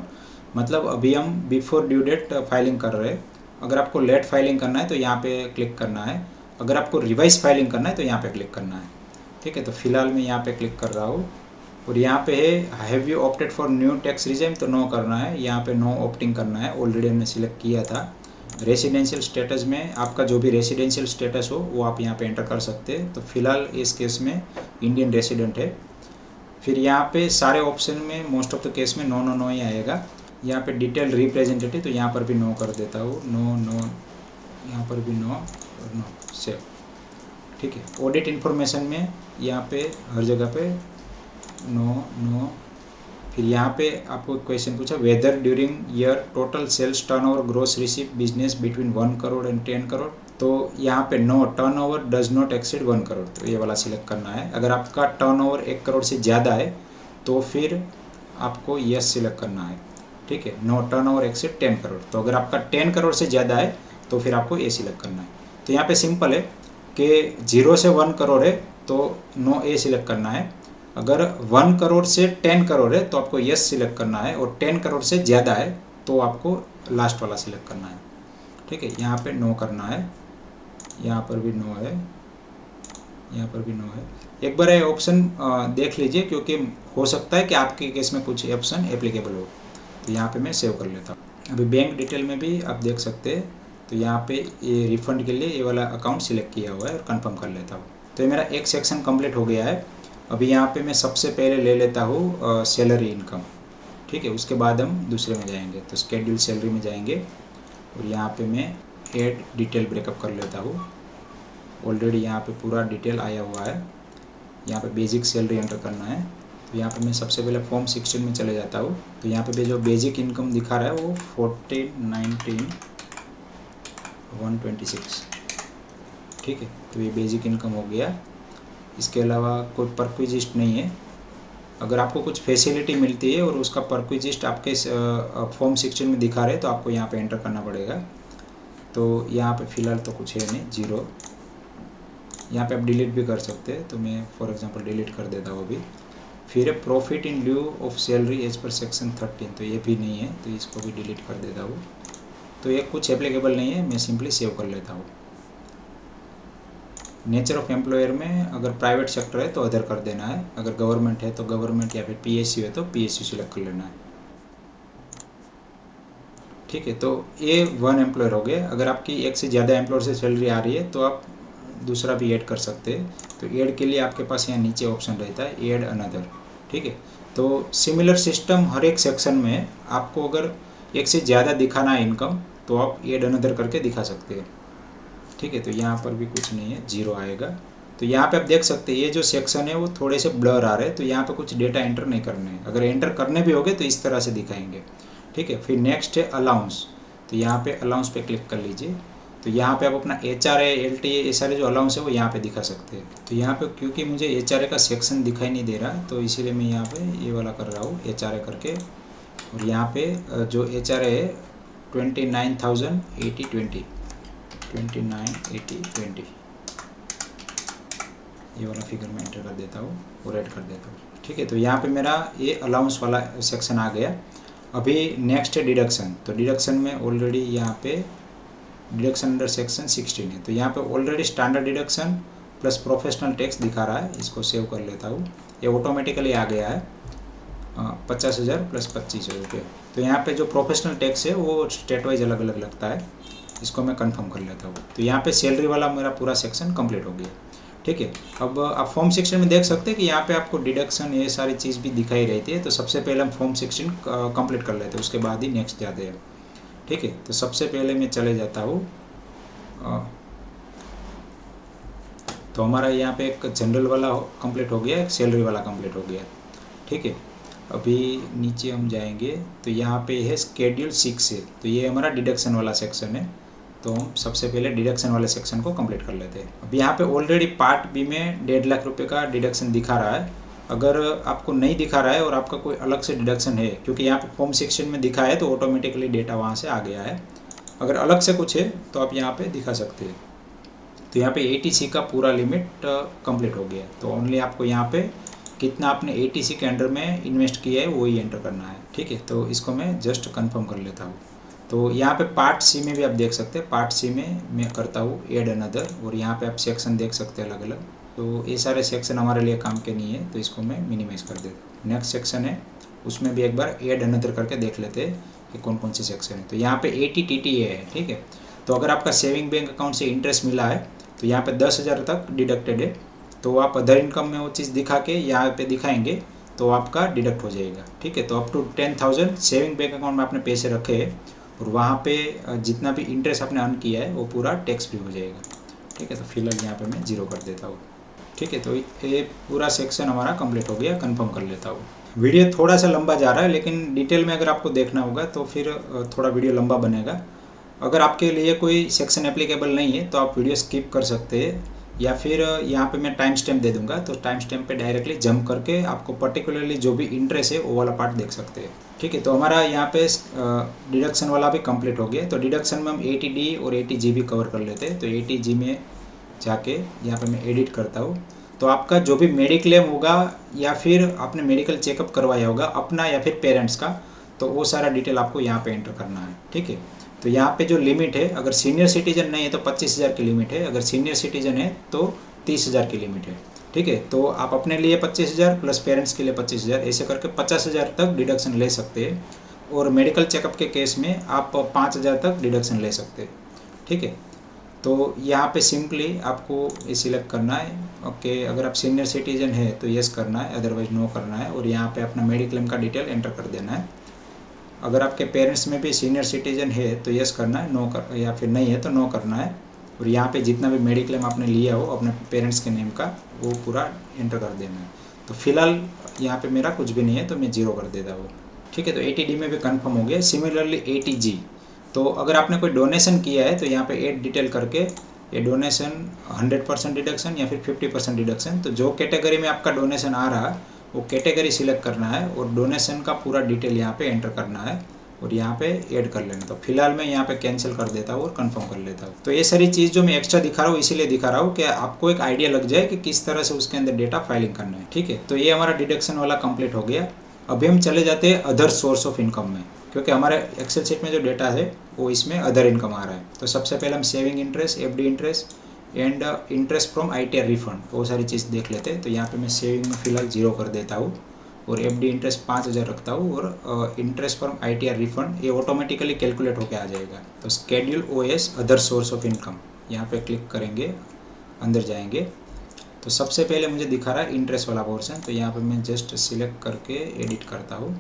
मतलब अभी हम बिफोर ड्यू डेट फाइलिंग कर रहे हैं। अगर आपको लेट फाइलिंग करना है तो यहाँ पे क्लिक करना है, अगर आपको रिवाइज फाइलिंग करना है तो यहाँ पे क्लिक करना है। ठीक है, तो फिलहाल मैं यहाँ पे क्लिक कर रहा हूँ और यहाँ पे है have you opted for new tax regime, तो नो करना है, यहाँ पे नो ऑप्टिंग करना है, ऑलरेडी हमने सिलेक्ट किया था। रेसिडेंशियल स्टेटस में आपका जो भी रेसिडेंशियल स्टेटस हो वो आप यहाँ पे एंटर कर सकते हैं। तो फिलहाल इस केस में इंडियन रेसिडेंट है। फिर यहाँ पे सारे ऑप्शन में मोस्ट ऑफ द केस में नो नो नो ही आएगा। यहाँ पे डिटेल रिप्रेजेंटेटिव, तो यहाँ पर भी नो कर देता हूँ, नो नो, यहाँ पर भी नो और नो, सेव। ठीक है, ऑडिट इन्फॉर्मेशन में यहाँ पे हर जगह पे नो नो। फिर यहाँ पे आपको क्वेश्चन पूछा whether during year total sales turnover gross receive business between 1 crore and 10 crore, तो यहाँ पे no turnover does not exceed 1 crore, तो ये वाला सिलेक्ट करना है। अगर आपका टर्नओवर 1 करोड़ से ज़्यादा है तो फिर आपको यस सिलेक्ट करना है। ठीक है, नो टर्नओवर एक्सीड 10 करोड़, तो अगर आपका 10 करोड़ से ज़्यादा है तो फिर आपको ए सिलेक्ट करना है। तो यहाँ पे सिंपल है कि 0 से 1 करोड़ है तो नो ए सिलेक्ट करना है, अगर 1 करोड़ से 10 करोड़ है तो आपको यस सिलेक्ट करना है, और 10 करोड़ से ज़्यादा है तो आपको लास्ट वाला सिलेक्ट करना है। ठीक है, यहाँ पे नो करना है, यहाँ पर भी नो है, यहाँ पर भी नो है। एक बार ये ऑप्शन देख लीजिए, क्योंकि हो सकता है कि आपके केस में कुछ ऑप्शन एप्लीकेबल हो। तो यहाँ पे मैं सेव कर लेता हूँ। अभी बैंक डिटेल में भी आप देख सकते हैं, तो यहाँ पे ये रिफंड के लिए ये वाला अकाउंट सिलेक्ट किया हुआ है और कंफर्म कर लेता हूँ। तो ये मेरा एक सेक्शन कंप्लीट हो गया है। अभी यहाँ पे मैं सबसे पहले ले लेता हूँ सैलरी इनकम। ठीक है, उसके बाद हम दूसरे में जाएंगे, तो शेड्यूल सैलरी में जाएंगे और यहाँ पे मैं ऐड डिटेल ब्रेकअप कर लेता हूँ। ऑलरेडी यहाँ पे पूरा डिटेल आया हुआ है। यहाँ पे बेसिक सैलरी एंटर करना है, तो यहाँ पे मैं सबसे पहले फॉर्म 16 में चले जाता हूँ। तो यहाँ पे जो बेसिक इनकम दिखा रहा है वो 14,19,126। ठीक है, तो ये बेसिक इनकम हो गया। इसके अलावा कोई परक्विजिस्ट नहीं है। अगर आपको कुछ फैसिलिटी मिलती है और उसका परक्विजिस्ट आपके फॉर्म 16 में दिखा रहे तो आपको यहाँ पे एंटर करना पड़ेगा। तो यहाँ पे फ़िलहाल तो कुछ है नहीं, 0। यहाँ पे आप डिलीट भी कर सकते हैं, तो मैं फॉर एग्जांपल डिलीट कर देता हूँ अभी। फिर profit in lieu of salary as per section 13, तो ये भी नहीं है, तो इसको भी डिलीट कर देता हूँ। तो ये कुछ एप्लीकेबल नहीं है, मैं सिंपली सेव कर लेता हूँ। नेचर ऑफ एम्प्लॉयर में अगर प्राइवेट सेक्टर है तो अदर कर देना है, अगर गवर्नमेंट है तो गवर्नमेंट, या फिर PSU है तो PSU सिलेक्ट कर लेना है। ठीक है, तो ये 1 एम्प्लॉयर हो गए। अगर आपकी एक से ज़्यादा एम्प्लॉयर से सैलरी आ रही है तो आप दूसरा भी ऐड कर सकते हैं। तो ऐड के लिए आपके पास यहाँ नीचे ऑप्शन रहता है ऐड अनदर। ठीक है, तो सिमिलर सिस्टम हर एक सेक्शन में आपको अगर एक से ज़्यादा दिखाना है इनकम तो आप ऐड अनदर करके दिखा सकते हैं। ठीक है, तो यहाँ पर भी कुछ नहीं है, 0 आएगा। तो यहाँ पे आप देख सकते हैं ये जो सेक्शन है वो थोड़े से ब्लर आ रहे हैं, तो यहाँ पे कुछ डेटा एंटर नहीं करने हैं। अगर एंटर करने भी होंगे तो इस तरह से दिखाएंगे। ठीक है, फिर नेक्स्ट है अलाउंस। तो यहाँ पे अलाउंस पे क्लिक कर लीजिए। तो यहाँ पे आप अपना HRA LTA ये सारे जो अलाउंस है वो यहाँ पे दिखा सकते हैं। तो यहाँ पे क्योंकि मुझे HRA का सेक्शन दिखाई नहीं दे रहा तो इसीलिए मैं यहाँ पे ये वाला कर रहा हूँ HRA करके। और यहाँ पे जो HRA है 29,080 20, ये वाला फिगर मैं एंटर कर देता हूँ और ऐड कर देता हूँ। ठीक है, तो यहाँ पे मेरा ये अलाउंस वाला सेक्शन आ गया। अभी नेक्स्ट है डिडक्शन। तो डिडक्शन में ऑलरेडी यहाँ पे डिडक्शन अंडर सेक्शन 16 है, तो यहाँ पे already standard deduction plus professional tax दिखा रहा है। इसको सेव कर लेता हूँ, ये ऑटोमेटिकली आ गया है 50,000 प्लस 25 रुपये। तो यहाँ पे जो प्रोफेशनल टैक्स है वो स्टेट वाइज अलग अलग लगता है, इसको मैं कंफर्म कर लेता हूँ। तो यहाँ पे सैलरी वाला मेरा पूरा सेक्शन कंप्लीट हो गया। ठीक है, अब आप फॉर्म 16 में देख सकते हैं कि यहाँ पे आपको डिडक्शन ये सारी चीज़ भी दिखाई रहती है। तो सबसे पहले हम फॉर्म 16 कंप्लीट कर लेते हैं, उसके बाद ही नेक्स्ट जाते हैं। ठीक है, तो सबसे पहले मैं चले जाता हूँ। तो हमारा यहाँ पे एक जनरल वाला कंप्लीट हो गया, एक सैलरी वाला कंप्लीट हो गया। ठीक है, अभी नीचे हम जाएंगे तो यहाँ पे है शेड्यूल 6 है, तो ये हमारा डिडक्शन वाला सेक्शन है। तो हम सबसे पहले डिडक्शन वाले सेक्शन को कंप्लीट कर लेते हैं। अब यहाँ पे ऑलरेडी पार्ट बी में 1.5 लाख रुपए का डिडक्शन दिखा रहा है। अगर आपको नहीं दिखा रहा है और आपका कोई अलग से डिडक्शन है, क्योंकि यहाँ पे फॉर्म 16 में दिखा है तो ऑटोमेटिकली डेटा वहाँ से आ गया है। अगर अलग से कुछ है तो आप यहाँ पे दिखा सकते हैं। तो यहाँ पे ATC का पूरा लिमिट कंप्लीट हो गया। तो ओनली आपको यहाँ पे कितना आपने ATC के अंडर में इन्वेस्ट किया है वही एंटर करना है, ठीक है। तो इसको मैं जस्ट कंफर्म कर लेता हूँ। तो यहाँ पे पार्ट C में भी आप देख सकते हैं, पार्ट C में मैं करता हूँ ऐड अनदर, और यहाँ पे आप सेक्शन देख सकते हैं अलग अलग। तो ये सारे सेक्शन हमारे लिए काम के नहीं है, तो इसको मैं मिनिमाइज़ कर देता हूँ। नेक्स्ट सेक्शन है, उसमें भी एक बार ऐड अनदर करके देख लेते हैं कि कौन कौन से सेक्शन है। तो यहाँ पे ATTTA है, ठीक है। तो अगर आपका सेविंग बैंक अकाउंट से इंटरेस्ट मिला है तो यहाँ पे 10,000 तक डिडक्टेड है। तो आप अदर इनकम में वो चीज़ दिखा के यहाँ पे दिखाएंगे तो आपका डिडक्ट हो जाएगा, ठीक है। तो up to 10,000 saving bank account में आपने पैसे रखे हैं और वहाँ पे जितना भी इंटरेस्ट आपने अर्न किया है वो पूरा टैक्स फ्री हो जाएगा, ठीक है। तो फिलहाल यहाँ पे मैं 0 कर देता हूँ, ठीक है। तो ये पूरा सेक्शन हमारा कंप्लीट हो गया, कंफर्म कर लेता हूँ। वीडियो थोड़ा सा लंबा जा रहा है, लेकिन डिटेल में अगर आपको देखना होगा तो फिर थोड़ा वीडियो लंबा बनेगा। अगर आपके लिए कोई सेक्शन एप्लीकेबल नहीं है तो आप वीडियो स्किप कर सकते हैं, या फिर यहाँ पे मैं टाइम स्टैम्प दे दूंगा, तो टाइम स्टैम्प पे डायरेक्टली जंप करके आपको पर्टिकुलरली जो भी इंटरेस्ट है वो वाला पार्ट देख सकते हैं, ठीक है। तो हमारा यहाँ पे डिडक्शन वाला भी कंप्लीट हो गया। तो डिडक्शन में हम ATD और ATG भी कवर कर लेते हैं। तो ATG में जाके यहाँ पे मैं एडिट करता हूँ। तो आपका जो भी मेडिक्लेम होगा या फिर आपने मेडिकल चेकअप करवाया होगा अपना या फिर पेरेंट्स का, तो वो सारा डिटेल आपको यहाँ पे एंटर करना है, ठीक है। तो यहाँ पे जो लिमिट है, अगर सीनियर सिटीजन नहीं है तो 25,000 की लिमिट है, अगर सीनियर सिटीजन है तो 30,000 की लिमिट है, ठीक है। तो आप अपने लिए 25,000 प्लस पेरेंट्स के लिए 25,000, ऐसे करके 50,000 तक डिडक्शन ले सकते हैं। और मेडिकल चेकअप के केस में आप 5,000 तक डिडक्शन ले सकते हैं, ठीक है। तो यहाँ पे सिंपली आपको ये सिलेक्ट करना है, ओके। अगर आप सीनियर सिटीजन है तो यस करना है, अदरवाइज नो करना है, और यहाँ पे अपना मेडिक्लेम का डिटेल एंटर कर देना है। अगर आपके पेरेंट्स में भी सीनियर सिटीजन है तो यस करना है, नो कर, या फिर नहीं है तो नो करना है। और यहाँ पे जितना भी मेडिक्लेम आपने लिया हो अपने पेरेंट्स के नेम का वो पूरा एंटर कर देना है। तो फिलहाल यहाँ पे मेरा कुछ भी नहीं है तो मैं 0 कर देता हूँ, ठीक है। तो ATD में भी कंफर्म हो गया। सिमिलरली ATG, तो अगर आपने कोई डोनेशन किया है तो यहाँ पे ऐड डिटेल करके ये डोनेशन 100% डिडक्शन या फिर 50% डिडक्शन, तो जो कैटेगरी में आपका डोनेशन आ रहा है वो कैटेगरी सिलेक्ट करना है और डोनेशन का पूरा डिटेल यहाँ पे एंटर करना है और यहाँ पे ऐड कर लेना। तो फिलहाल मैं यहाँ पे कैंसिल कर देता हूँ और कंफर्म कर लेता हूँ। तो ये सारी चीज़ जो मैं एक्स्ट्रा दिखा रहा हूँ इसीलिए दिखा रहा हूँ कि आपको एक आइडिया लग जाए कि किस तरह से उसके अंदर डेटा फाइलिंग करना है, ठीक है। तो ये हमारा डिडक्शन वाला कंप्लीट हो गया। अभी हम चले जाते हैं अदर सोर्स ऑफ इनकम में, क्योंकि हमारे एक्सेल शीट में जो डेटा है वो इसमें अदर इनकम आ रहा है। तो सबसे पहले हम saving interest, FD interest and interest from ITR refund वो सारी चीज़ देख लेते हैं। तो यहाँ पे मैं सेविंग में फ़िलहाल 0 कर देता हूँ और FD इंटरेस्ट 5,000 रखता हूँ और इंटरेस्ट फ्रॉम ITR रिफंड ये ऑटोमेटिकली कैलकुलेट होकर आ जाएगा। तो schedule OS other source of income यहाँ पे क्लिक करेंगे, अंदर जाएंगे। तो सबसे पहले मुझे दिखा रहा है इंटरेस्ट वाला पोर्शन, तो यहाँ पे मैं जस्ट सिलेक्ट करके एडिट करता हूँ।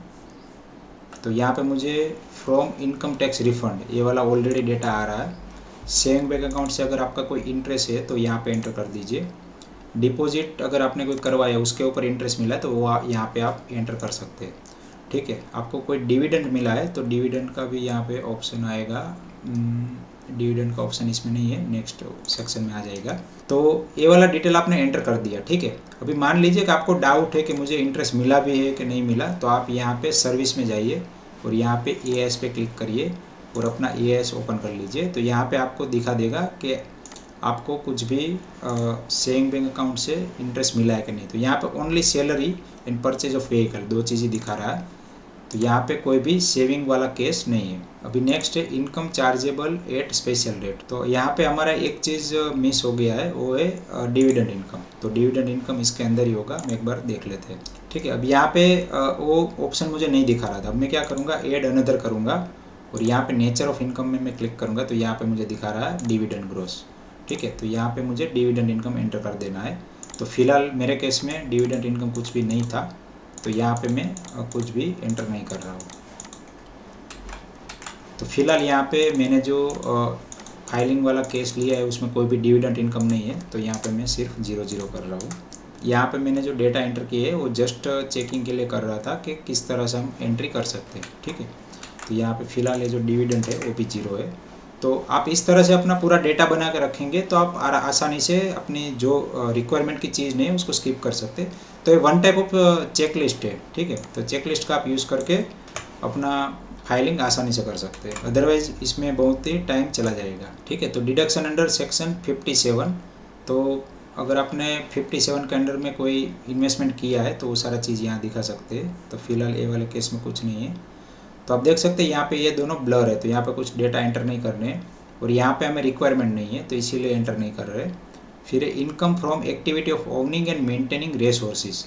तो यहाँ पे मुझे फ्रॉम इनकम टैक्स रिफंड ये वाला ऑलरेडी डेटा आ रहा है। सेविंग बैंक अकाउंट से अगर आपका कोई इंटरेस्ट है तो यहाँ पे एंटर कर दीजिए। डिपॉजिट अगर आपने कोई करवाया उसके ऊपर इंटरेस्ट मिला है तो वो यहाँ पे आप एंटर कर सकते हैं, ठीक है। आपको कोई डिविडेंड मिला है तो डिविडेंड का भी यहाँ पे ऑप्शन आएगा। डिविडेंड का ऑप्शन इसमें नहीं है, नेक्स्ट सेक्शन में आ जाएगा। तो ये वाला डिटेल आपने एंटर कर दिया, ठीक है। अभी मान लीजिए कि आपको डाउट है कि मुझे इंटरेस्ट मिला भी है कि नहीं मिला, तो आप यहाँ पे सर्विस में जाइए और यहाँ पे EIS पे क्लिक करिए और अपना EIS ओपन कर लीजिए। तो यहाँ पे आपको दिखा देगा कि आपको कुछ भी सेविंग बैंक अकाउंट से इंटरेस्ट मिला है कि नहीं। तो यहाँ पे only salary and purchase of vehicle दो चीज़ें दिखा रहा है। तो यहाँ पे कोई भी सेविंग वाला केस नहीं है। अभी नेक्स्ट है income chargeable at special rate. तो यहाँ पे हमारा एक चीज़ मिस हो गया है, वो है डिविडेंड इनकम। तो डिविडेंड इनकम इसके अंदर ही होगा, मैं एक बार देख लेते हैं, ठीक है। अब यहाँ पे वो ऑप्शन मुझे नहीं दिखा रहा था। अब मैं क्या करूँगा, ऐड अनदर करूँगा और यहाँ पे नेचर ऑफ इनकम में मैं क्लिक करूँगा तो यहाँ पे मुझे दिखा रहा है डिविडेंड ग्रोस, ठीक है। तो यहाँ पे मुझे डिविडेंड इनकम एंटर कर देना है। तो फिलहाल मेरे केस में डिविडेंड इनकम कुछ भी नहीं था, तो यहाँ पे मैं कुछ भी एंटर नहीं कर रहा हूँ। तो फिलहाल यहाँ पे मैंने जो फाइलिंग वाला केस लिया है उसमें कोई भी डिविडेंड इनकम नहीं है, तो यहाँ पे मैं सिर्फ 0 कर रहा हूँ। यहाँ पे मैंने जो डेटा एंटर किए है वो जस्ट चेकिंग के लिए कर रहा था कि किस तरह से हम एंट्री कर सकते हैं, ठीक है। तो यहाँ पे फिलहाल ये जो डिविडेंड है वो भी 0 है। तो आप इस तरह से अपना पूरा डेटा बना के रखेंगे तो आप आसानी से अपनी जो रिक्वायरमेंट की चीज़ नहीं है उसको स्किप कर सकते। तो ये one type of check list है, ठीक है। तो चेक लिस्ट का आप यूज़ करके अपना फाइलिंग आसानी से कर सकते हैं, अदरवाइज इसमें बहुत ही टाइम चला जाएगा। ठीक है, तो डिडक्शन अंडर सेक्शन 57, तो अगर आपने 57 के अंडर में कोई इन्वेस्टमेंट किया है तो वो सारा चीज़ यहाँ दिखा सकते हैं। तो फिलहाल ये वाले केस में कुछ नहीं है। तो आप देख सकते हैं यहाँ पे ये दोनों ब्लर है, तो यहाँ पे कुछ डेटा एंटर नहीं करने हैं और यहाँ पे हमें रिक्वायरमेंट नहीं है तो इसीलिए एंटर नहीं कर रहे। फिर income from activity of owning and maintaining resources,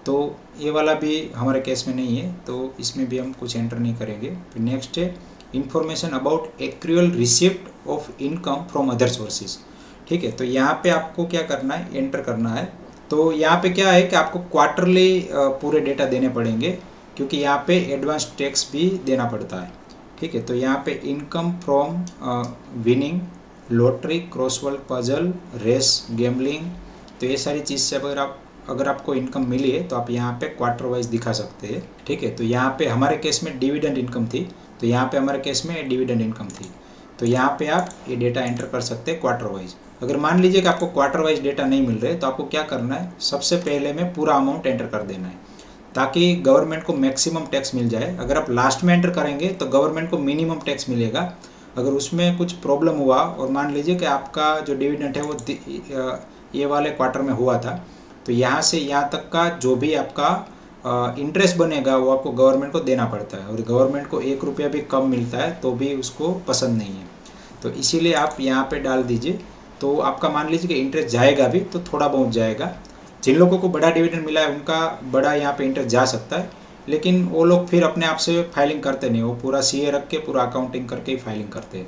तो ये वाला भी हमारे केस में नहीं है, तो इसमें भी हम कुछ एंटर नहीं करेंगे। फिर नेक्स्ट है information about accrual receipt of income from other sources. ठीक है, तो यहाँ पे आपको क्या करना है, एंटर करना है। तो यहाँ पे क्या है कि आपको क्वार्टरली पूरे डेटा देने पड़ेंगे क्योंकि यहाँ पे एडवांस टैक्स भी देना पड़ता है। ठीक है, तो यहाँ पे income from winning, lottery, crossword puzzle, race, gambling, तो ये सारी चीज़ से अगर आपको इनकम मिली है तो आप यहाँ पे क्वार्टर वाइज दिखा सकते हैं। ठीक है, तो यहाँ पे हमारे केस में डिविडेंड इनकम थी, तो यहाँ पे हमारे केस में डिविडेंड इनकम थी, तो यहाँ पे आप ये डेटा एंटर कर सकते हैं क्वार्टर वाइज। अगर मान लीजिए कि आपको क्वार्टर वाइज डेटा नहीं मिल रहे तो आपको क्या करना है, सबसे पहले में पूरा अमाउंट एंटर कर देना है ताकि गवर्नमेंट को मैक्सिमम टैक्स मिल जाए। अगर आप लास्ट में एंटर करेंगे तो गवर्नमेंट को मिनिमम टैक्स मिलेगा। अगर उसमें कुछ प्रॉब्लम हुआ और मान लीजिए कि आपका जो डिविडेंड है वो ये वाले क्वार्टर में हुआ था, तो यहाँ से यहाँ तक का जो भी आपका इंटरेस्ट बनेगा वो आपको गवर्नमेंट को देना पड़ता है, और गवर्नमेंट को 1 रुपया भी कम मिलता है तो भी उसको पसंद नहीं है। तो इसीलिए आप यहाँ पे डाल दीजिए, तो आपका मान लीजिए कि इंटरेस्ट जाएगा भी तो थोड़ा बहुत जाएगा। जिन लोगों को बड़ा डिविडेंड मिला है उनका बड़ा यहाँ पे इंटरेस्ट जा सकता है, लेकिन वो लोग फिर अपने आप से फाइलिंग करते नहीं, वो पूरा सीए रख के पूरा अकाउंटिंग करके ही फाइलिंग करते हैं।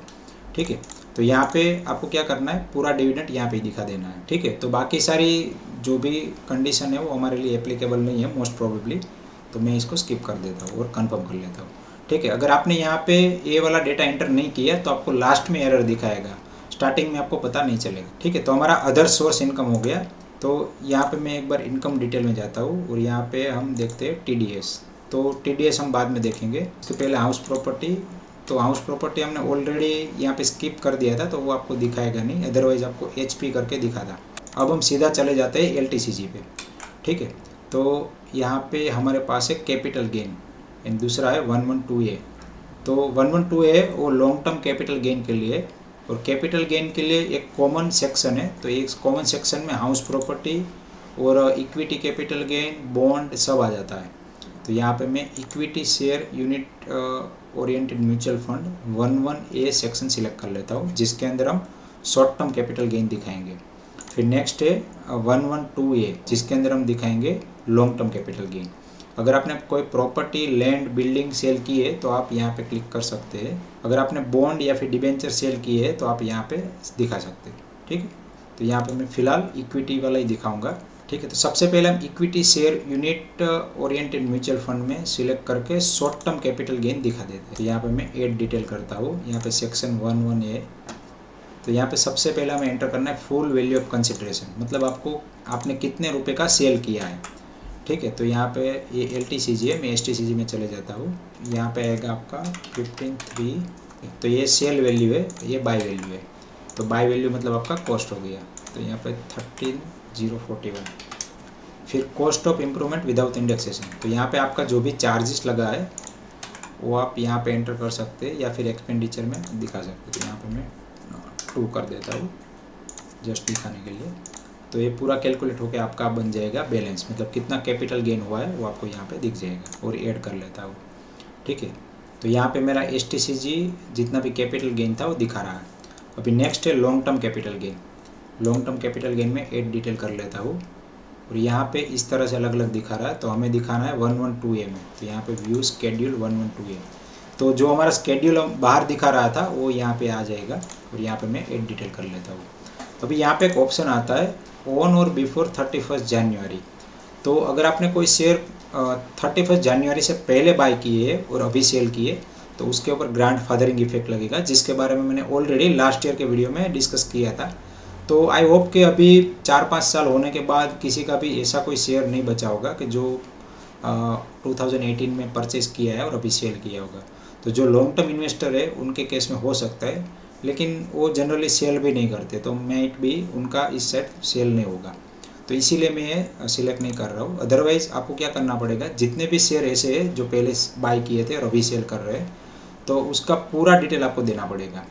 ठीक है, तो यहाँ पे आपको क्या करना है, पूरा डिविडेंड यहाँ पे दिखा देना है। ठीक है, तो बाकी सारी जो भी कंडीशन है वो हमारे लिए एप्लीकेबल नहीं है मोस्ट प्रोबेबली, तो मैं इसको स्किप कर देता हूँ और कंफर्म कर लेता हूँ। ठीक है, अगर आपने यहाँ पे ये वाला डेटा एंटर नहीं किया तो आपको लास्ट में एरर दिखाएगा, स्टार्टिंग में आपको पता नहीं चलेगा। ठीक है, तो हमारा अदर सोर्स इनकम हो गया। तो यहाँ पे मैं एक बार इनकम डिटेल में जाता हूँ और यहाँ पे हम देखते हैं टीडीएस। तो टीडीएस हम बाद में देखेंगे, इसके पहले हाउस प्रॉपर्टी। तो हाउस प्रॉपर्टी हमने ऑलरेडी यहाँ पे स्किप कर दिया था तो वो आपको दिखाएगा नहीं, अदरवाइज आपको एचपी करके दिखाता। अब हम सीधा चले जाते हैं एलटीसीजी पे। ठीक है, तो यहाँ पे हमारे पास है कैपिटल गेन एंड दूसरा है 112A। तो 112A वो लॉन्ग टर्म कैपिटल गेन के लिए, और कैपिटल गेन के लिए एक कॉमन सेक्शन है। तो एक कॉमन सेक्शन में हाउस प्रॉपर्टी और इक्विटी कैपिटल गेन, बॉन्ड सब आ जाता है। तो यहाँ पे मैं equity share unit oriented mutual fund 11A section select कर लेता हूँ, जिसके अंदर हम शॉर्ट टर्म कैपिटल गेन दिखाएंगे। फिर नेक्स्ट है 112A, जिसके अंदर हम दिखाएंगे लॉन्ग टर्म कैपिटल गेन। अगर आपने कोई प्रॉपर्टी, लैंड, बिल्डिंग सेल की है तो आप यहाँ पे क्लिक कर सकते हैं। अगर आपने बॉन्ड या फिर डिबेंचर सेल की है तो आप यहाँ पे दिखा सकते हैं। ठीक है, तो यहाँ पे मैं फिलहाल इक्विटी वाला ही दिखाऊंगा। ठीक है, तो सबसे पहले हम equity share unit oriented mutual fund में सिलेक्ट करके शॉर्ट टर्म कैपिटल गेन दिखा देते हैं। तो यहाँ पे मैं ऐड डिटेल करता हूँ, यहाँ पे सेक्शन 11A। तो यहाँ पे सबसे पहला हमें एंटर करना है फुल वैल्यू ऑफ कंसिडरेशन, मतलब आपने कितने रुपए का सेल किया है। ठीक है, तो यहाँ पे ये एलटीसीजी है, मैं एसटीसीजी में चले जाता हूँ। यहाँ पे आएगा आपका 15,3। तो ये सेल वैल्यू है, ये बाय वैल्यू है। तो बाय वैल्यू मतलब आपका कॉस्ट हो गया, तो यहाँ पे 13,041। फिर cost of improvement without indexation, तो यहाँ पे आपका जो भी चार्जेस लगा है वो आप यहाँ पे एंटर कर सकते हैं या फिर एक्सपेंडिचर में दिखा सकते हैं। तो यहाँ पे मैं 2 कर देता हूँ जस्ट दिखाने के लिए। तो ये पूरा कैलकुलेट होकर आपका बन जाएगा बैलेंस, मतलब कितना कैपिटल गेन हुआ है वो आपको यहाँ पे दिख जाएगा, और ऐड कर लेता हूँ। ठीक है, तो यहाँ पे मेरा एसटीसीजी जितना भी कैपिटल गेन था वो दिखा रहा है। अभी नेक्स्ट है long term capital gain. Long term capital gain में ऐड डिटेल कर लेता हूँ, और यहाँ पे इस तरह से अलग अलग दिखा रहा है। तो हमें दिखाना है 112A में, तो यहाँ पे व्यू स्केड्यूल 112A। तो जो हमारा स्केड्यूल बाहर दिखा रहा था वो यहाँ पे आ जाएगा, और यहाँ पे मैं ऐड डिटेल कर लेता हूँ। अभी यहाँ पे एक ऑप्शन आता है ऑन और बिफोर 31 जनवरी। तो अगर आपने कोई शेयर 31 जनवरी से पहले बाय किए और अभी सेल किए तो उसके ऊपर ग्रैंड फादरिंग इफेक्ट लगेगा, जिसके बारे में मैंने ऑलरेडी लास्ट ईयर के वीडियो में डिस्कस किया था। तो आई होप कि अभी 4-5 साल होने के बाद किसी का भी ऐसा कोई शेयर नहीं बचा होगा कि जो 2018 में परचेज़ किया है और अभी सेल किया होगा। तो जो लॉन्ग टर्म इन्वेस्टर है उनके केस में हो सकता है, लेकिन वो जनरली सेल भी नहीं करते, तो माइट भी उनका इस सेट सेल नहीं होगा। तो इसीलिए मैं ये सिलेक्ट नहीं कर रहा हूँ। अदरवाइज़ आपको क्या करना पड़ेगा, जितने भी शेयर ऐसे हैं जो पहले बाय किए थे और अभी सेल कर रहे हैं, तो उसका पूरा डिटेल आपको देना पड़ेगा।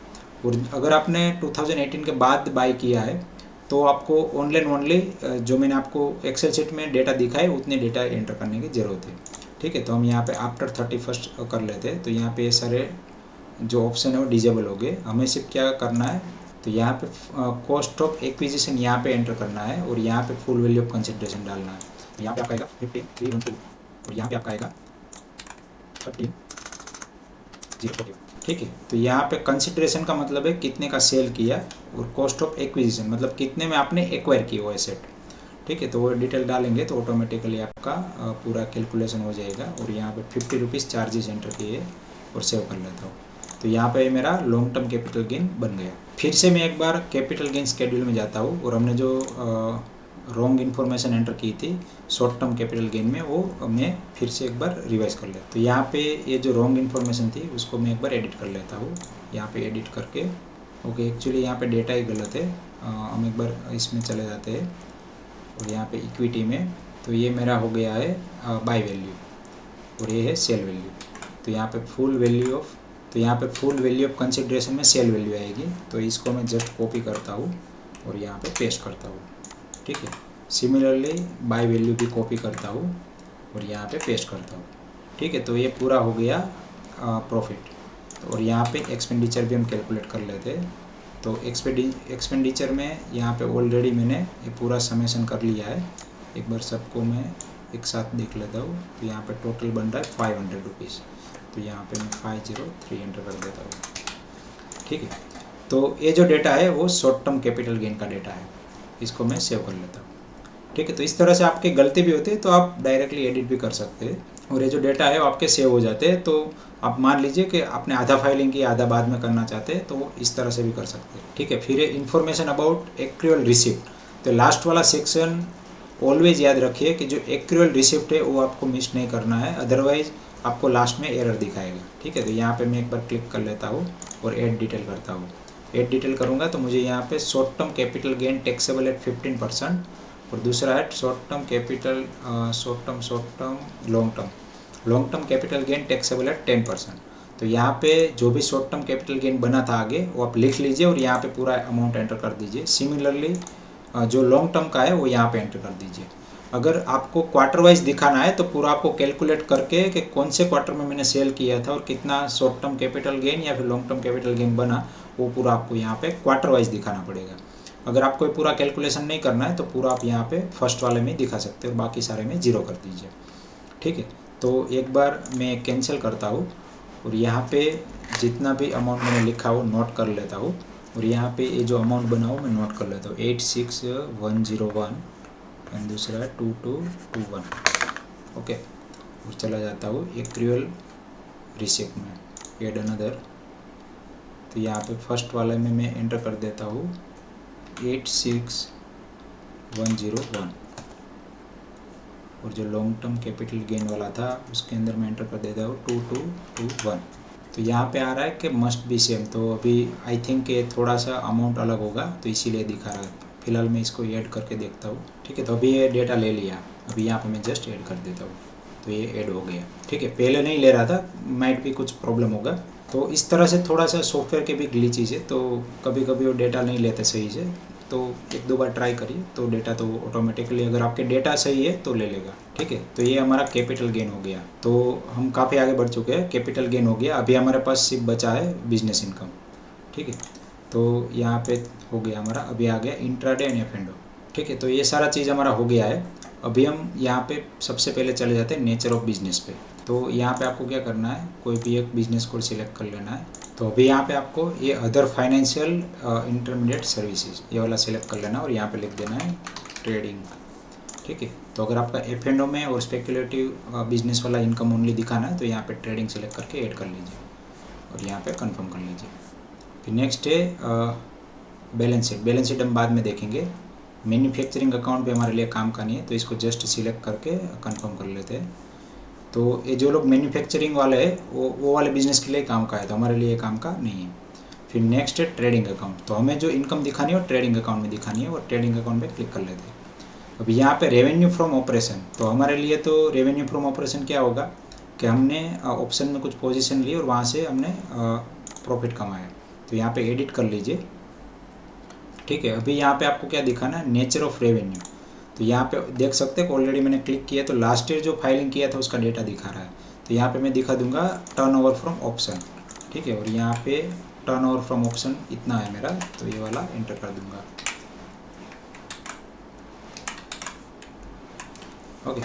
और अगर आपने 2018 के बाद बाय किया है तो आपको ऑनलाइन ओनली जो मैंने आपको एक्सेल शीट में डेटा दिखाए उतने डेटा एंटर करने की ज़रूरत है। ठीक है, तो हम यहाँ पे आफ्टर 31 कर लेते हैं। तो यहाँ पे ये सारे जो ऑप्शन है वो डिजेबल हो गए। हमें सिर्फ क्या करना है, तो यहाँ पे कॉस्ट ऑफ एक्विजिशन यहाँ पे एंटर करना है और यहाँ पे फुल वैल्यू ऑफ कंसिडरेशन डालना है। तो यहाँ पे आपका आएगा 15,312 और यहाँ पे आपका आएगा 13,040। ठीक है, तो यहाँ पे कंसिडरेशन का मतलब है कितने का सेल किया और कॉस्ट ऑफ एक्विजिशन मतलब कितने में आपने एक्वायर किया वो एसेट। ठीक है, तो वो डिटेल डालेंगे तो ऑटोमेटिकली आपका पूरा कैलकुलेशन हो जाएगा। और यहाँ पे 50 रुपीज़ चार्जेस एंटर किए और सेव कर लेता हूँ। तो यहाँ पे मेरा लॉन्ग टर्म कैपिटल गेन बन गया। फिर से मैं एक बार कैपिटल गेन शेड्यूल में जाता हूँ और हमने जो रॉन्ग इन्फॉर्मेशन एंटर की थी शॉर्ट टर्म कैपिटल गेन में वो मैं फिर से एक बार रिवाइज कर लेता। तो यहाँ पे ये जो रॉन्ग इन्फॉर्मेशन थी उसको मैं एक बार एडिट कर लेता हूँ। यहाँ पे एडिट करके ओके, एक्चुअली यहाँ पे डेटा ही गलत है। हम एक बार इसमें चले जाते हैं और यहाँ पे इक्विटी में तो ये मेरा हो गया है बाय वैल्यू और ये है सेल वैल्यू। तो यहाँ पे फुल वैल्यू ऑफ कंसिडरेशन में सेल वैल्यू आएगी। तो इसको मैं जस्ट कॉपी करता हूँ और यहाँ पे पेस्ट करता हूँ। ठीक है, सिमिलरली बाय वैल्यू भी कॉपी करता हूँ और यहाँ पे पेस्ट करता हूँ। ठीक है, तो ये पूरा हो गया प्रॉफिट। और यहाँ पे एक्सपेंडिचर भी हम कैलकुलेट कर लेते हैं। तो एक्सपेंडिचर में यहाँ पे ऑलरेडी मैंने ये पूरा समेशन कर लिया है। एक बार सबको मैं एक साथ देख लेता हूँ। तो यहाँ पे टोटल बन रहा है 500 रुपीज़। तो यहाँ पे मैं 503 एंटर कर देता हूँ। ठीक है, तो ये जो डेटा है वो शॉर्ट टर्म कैपिटल गेन का डेटा है, इसको मैं सेव कर लेता हूँ। ठीक है, तो इस तरह से आपके गलती भी होती है तो आप डायरेक्टली एडिट भी कर सकते हैं और ये जो डेटा है वो आपके सेव हो जाते हैं। तो आप मान लीजिए कि आपने आधा फाइलिंग की आधा बाद में करना चाहते हैं तो वो इस तरह से भी कर सकते हैं। ठीक है, फिर इन्फॉर्मेशन अबाउट एक्चुअल रिसिप्ट। तो लास्ट वाला सेक्शन ऑलवेज याद रखिए कि जो एक्चुअल रिसिप्ट है वो आपको मिस नहीं करना है, अदरवाइज आपको लास्ट में एरर दिखाएगा। ठीक है, तो यहाँ पे मैं एक बार क्लिक कर लेता हूँ और ऐड डिटेल करता हूँ। ऐड डिटेल करूँगा तो मुझे यहाँ पे short term capital gain taxable at 15% और दूसरा है short term long term capital gain taxable at 10%। तो यहाँ पे जो भी शॉर्ट टर्म कैपिटल गेन बना था आगे वो आप लिख लीजिए और यहाँ पे पूरा अमाउंट एंटर कर दीजिए। सिमिलरली जो लॉन्ग टर्म का है वो यहाँ पे एंटर कर दीजिए। अगर आपको क्वार्टर वाइज दिखाना है तो पूरा आपको कैलकुलेट करके कि कौन से क्वार्टर में मैंने सेल किया था और कितना शॉर्ट टर्म कैपिटल गेन या फिर लॉन्ग टर्म कैपिटल गेन बना, वो पूरा आपको यहाँ पे क्वार्टर वाइज दिखाना पड़ेगा। अगर आपको पूरा कैलकुलेशन नहीं करना है तो पूरा आप यहाँ पे फर्स्ट वाले में दिखा सकते हो और बाकी सारे में 0 कर दीजिए। ठीक है, तो एक बार मैं कैंसिल करता हूँ और यहाँ पे जितना भी अमाउंट मैंने लिखा हो नोट कर लेता हूँ और यहाँ पे ये जो अमाउंट बना हो मैं नोट कर लेता हूँ 86,101 एंड दूसरा है 2221। ओके, और चला जाता हूँ एक्चुअल रिसिप्ट में एड अनदर। तो यहाँ पे फर्स्ट वाले में मैं एंटर कर देता हूँ 86,101 और जो लॉन्ग टर्म कैपिटल गेन वाला था उसके अंदर मैं एंटर कर देता हूँ 2221। तो यहाँ पे आ रहा है कि मस्ट बी सेम। तो अभी आई थिंक ये थोड़ा सा अमाउंट अलग होगा तो इसीलिए दिखा रहा है। फिलहाल मैं इसको ऐड करके देखता हूँ। ठीक है, तो अभी ये डेटा ले लिया। अभी यहाँ पे मैं जस्ट ऐड कर देता हूँ तो ये ऐड हो गया। ठीक है, पहले नहीं ले रहा था, माइट भी कुछ प्रॉब्लम होगा। तो इस तरह से थोड़ा सा सॉफ्टवेयर के भी ग्लिचेस है, तो कभी कभी वो डेटा नहीं लेते सही से। तो एक दो बार ट्राई करिए तो डेटा तो ऑटोमेटिकली अगर आपके डेटा सही है तो ले लेगा। ठीक है, तो ये हमारा कैपिटल गेन हो गया। तो हम काफ़ी आगे बढ़ चुके हैं, कैपिटल गेन हो गया। अभी हमारे पास सिर्फ बचा है बिजनेस इनकम। ठीक है, तो यहाँ पे हो गया हमारा। अभी आ गया इंट्राडे एंड एफ&ओ। ठीक है, तो ये सारा चीज़ हमारा हो गया है। अभी हम यहाँ पे सबसे पहले चले जाते हैं नेचर ऑफ बिजनेस पे। तो यहाँ पे आपको क्या करना है, कोई भी एक बिजनेस कोड सिलेक्ट कर लेना है। तो अभी यहाँ पे आपको ये अदर फाइनेंशियल इंटरमीडिएट सर्विसेज ये वाला सिलेक्ट कर लेना और यहाँ पे लिख देना है ट्रेडिंग। ठीक है, तो अगर आपका एफ&ओ में और स्पेकुलेटिव बिजनेस वाला इनकम ओनली दिखाना है तो यहाँ पे ट्रेडिंग सेलेक्ट करके ऐड कर लीजिए और यहाँ पे कंफर्म कर लीजिए। फिर नेक्स्ट है बैलेंस शीट। बैलेंस शीट हम बाद में देखेंगे। मैन्युफैक्चरिंग अकाउंट भी हमारे लिए काम का नहीं है तो इसको जस्ट सिलेक्ट करके कंफर्म कर लेते हैं। तो ये जो लोग मैन्युफैक्चरिंग वाले हैं वो वाले बिजनेस के लिए काम का है, तो हमारे लिए काम का नहीं है। फिर नेक्स्ट है ट्रेडिंग अकाउंट। तो हमें जो इनकम दिखानी है वो ट्रेडिंग अकाउंट में दिखानी है और ट्रेडिंग अकाउंट पे क्लिक कर लेते हैं। अभी यहाँ पे रेवेन्यू फ्रॉम ऑपरेशन, तो हमारे लिए तो रेवेन्यू फ्रॉम ऑपरेशन क्या होगा कि हमने ऑप्शन में कुछ पोजीशन ली और वहाँ से हमने प्रॉफिट कमाया। तो यहाँ पे एडिट कर लीजिए, ठीक है। अभी यहाँ पे आपको क्या दिखाना है, नेचर ऑफ रेवेन्यू। तो यहाँ पे देख सकते हैं कि ऑलरेडी मैंने क्लिक किया तो लास्ट ईयर जो फाइलिंग किया था उसका डेटा दिखा रहा है। तो यहाँ पे मैं दिखा दूंगा टर्नओवर फ्रॉम ऑप्शन, ठीक है। और यहाँ पे टर्नओवर फ्रॉम ऑप्शन इतना है मेरा, तो ये वाला एंटर कर दूंगा। ओके,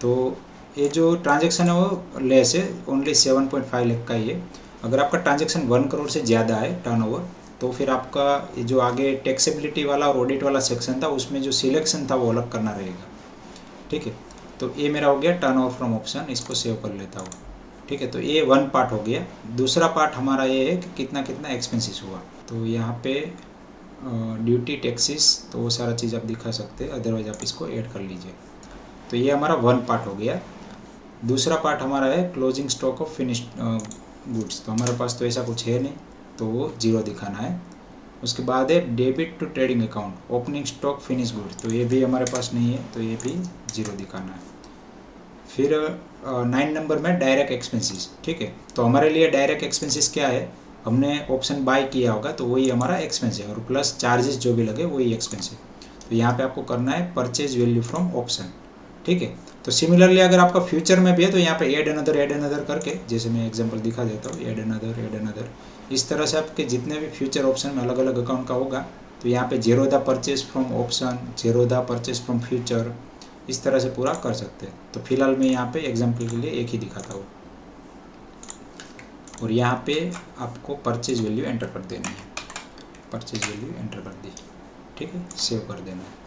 तो ये जो ट्रांजेक्शन है वो लेस है, ओनली 7.5 लाख का ही है। अगर आपका ट्रांजेक्शन 1 करोड़ से ज़्यादा है टर्नओवर, तो फिर आपका ये जो आगे टैक्सेबिलिटी वाला और ऑडिट वाला सेक्शन था उसमें जो सिलेक्शन था वो अलग करना रहेगा, ठीक है। तो ये मेरा हो गया टर्नओवर फ्रॉम ऑप्शन, इसको सेव कर लेता हूँ, ठीक है। तो ये 1 पार्ट हो गया। दूसरा पार्ट हमारा ये है कि कितना कितना एक्सपेंसिस हुआ। तो यहाँ पे ड्यूटी टैक्सेस तो वो सारा चीज़ आप दिखा सकते हैं, अदरवाइज आप इसको ऐड कर लीजिए। तो ये हमारा 1 पार्ट हो गया। दूसरा पार्ट हमारा है closing stock of finished goods. तो हमारे पास तो ऐसा कुछ है नहीं, तो वो 0 दिखाना है। उसके बाद है debit to trading account, opening stock finish goods, तो ये भी हमारे पास नहीं है, तो ये भी 0 दिखाना है। फिर 9 नंबर में डायरेक्ट एक्सपेंसेस, ठीक है। तो हमारे लिए डायरेक्ट एक्सपेंसेस क्या है, हमने ऑप्शन बाय किया होगा तो वही हमारा एक्सपेंस है, और प्लस चार्जेस जो भी लगे वही एक्सपेंस है। तो यहाँ पे आपको करना है परचेज वैल्यू फ्रॉम ऑप्शन, ठीक है। तो सिमिलरली अगर आपका फ्यूचर में भी है तो यहाँ पे ऐड अनदर करके, जैसे मैं एग्जांपल दिखा देता हूँ, ऐड अनदर, इस तरह से आपके जितने भी फ्यूचर ऑप्शन में अलग अलग अकाउंट का होगा, तो यहाँ पे 0 the purchase from option, 0 the purchase from future, इस तरह से पूरा कर सकते हैं। तो फिलहाल मैं यहाँ पे एग्जाम्पल के लिए एक ही दिखाता हूँ, और यहाँ पे आपको परचेज वैल्यू एंटर कर देनी है, परचेज वैल्यू एंटर कर दी, ठीक है, सेव कर देना है।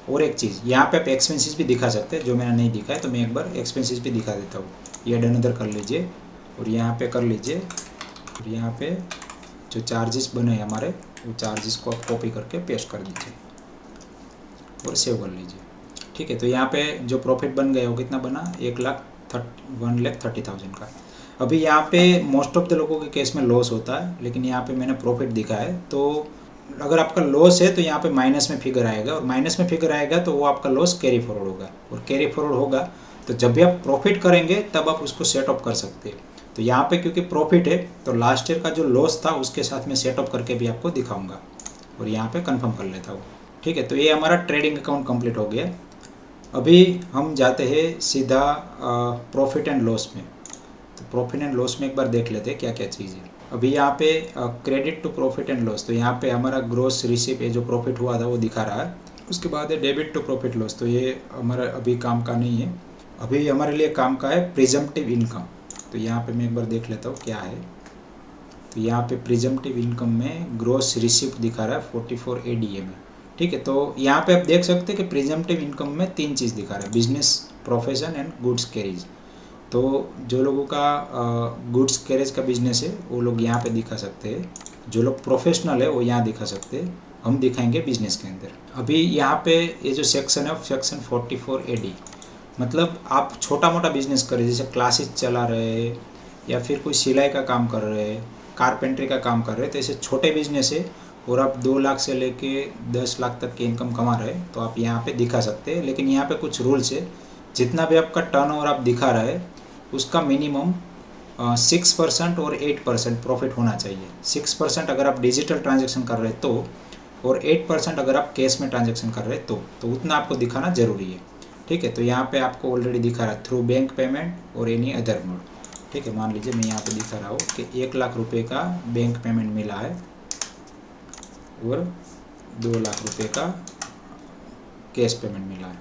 और एक चीज़ यहाँ पे आप एक्सपेंसेस भी दिखा सकते हैं, जो मैंने नहीं दिखा है तो मैं एक बार एक्सपेंसेस भी दिखा देता हूँ। ये ऐड अनदर कर लीजिए और यहाँ पे कर लीजिए, और यहाँ पे जो चार्जेस बने हमारे वो चार्जेस को आप कॉपी करके पेस्ट कर दीजिए और सेव कर लीजिए, ठीक है। तो यहाँ पे जो प्रॉफिट बन गया वो कितना बना, 1,30,000 का। अभी यहाँ पे मोस्ट ऑफ द लोगों के केस में लॉस होता है, लेकिन यहाँ पे मैंने प्रॉफिट दिखा है। तो अगर आपका लॉस है तो यहाँ पे माइनस में फिगर आएगा, और माइनस में फिगर आएगा तो वो आपका लॉस कैरी फॉरवर्ड होगा, और कैरी फॉरवर्ड होगा तो जब भी आप प्रॉफिट करेंगे तब आप उसको सेटअप कर सकते हैं। तो यहाँ पे क्योंकि प्रॉफिट है तो लास्ट ईयर का जो लॉस था उसके साथ में सेटअप करके भी आपको दिखाऊंगा, और यहाँ पे कंफर्म कर लेता हूँ, ठीक है। तो ये हमारा ट्रेडिंग अकाउंट कंप्लीट हो गया। अभी हम जाते हैं सीधा प्रॉफिट एंड लॉस में। तो प्रॉफिट एंड लॉस में एक बार देख लेते हैं क्या क्या चीज़ है। अभी यहाँ पे credit to profit and loss, तो यहाँ पे हमारा ग्रोस रिसिप्ट है, जो प्रॉफिट हुआ था वो दिखा रहा है। उसके बाद है डेबिट टू प्रॉफिट लॉस, तो ये हमारा अभी काम का नहीं है, अभी हमारे लिए काम का है प्रिजम्पटिव इनकम। तो यहाँ पे मैं एक बार देख लेता हूँ क्या है। तो यहाँ पे प्रिजम्पटिव इनकम में ग्रोस रिसिप्ट दिखा रहा है 44 ADA में, ठीक है। तो यहाँ पे आप देख सकते हैं कि प्रिजम्पटिव इनकम में 3 चीज़ दिखा रहा है, business, profession and goods carriage. तो जो लोगों का गुड्स कैरेज का बिजनेस है वो लोग यहाँ पे दिखा सकते हैं, जो लोग प्रोफेशनल है वो यहाँ दिखा सकते हैं, हम दिखाएंगे बिजनेस के अंदर। अभी यहाँ पे ये जो सेक्शन है सेक्शन 44 AD, मतलब आप छोटा मोटा बिजनेस करें, जैसे क्लासेस चला रहे या फिर कोई सिलाई का काम कर रहे हैं, कारपेंट्री का काम कर रहे हैं, तो ऐसे छोटे बिजनेस है और आप 2 लाख से लेके 10 लाख तक की इनकम कमा रहे हैं तो आप यहाँ पे दिखा सकते हैं। लेकिन यहाँ पे कुछ रूल्स है, जितना भी आपका टर्नओवर आप दिखा रहा है उसका मिनिमम 6% और 8% प्रॉफिट होना चाहिए। 6% अगर आप डिजिटल ट्रांजेक्शन कर रहे हैं तो, और 8% अगर आप कैश में ट्रांजेक्शन कर रहे हैं तो उतना आपको दिखाना ज़रूरी है, ठीक है। तो यहाँ पे आपको ऑलरेडी दिखा रहा है थ्रू बैंक पेमेंट और एनी अदर मोड, ठीक है। मान लीजिए मैं यहाँ पे दिखा रहा हूँ कि 1 लाख रुपए का बैंक पेमेंट मिला है और 2 लाख रुपए का कैश पेमेंट मिला है,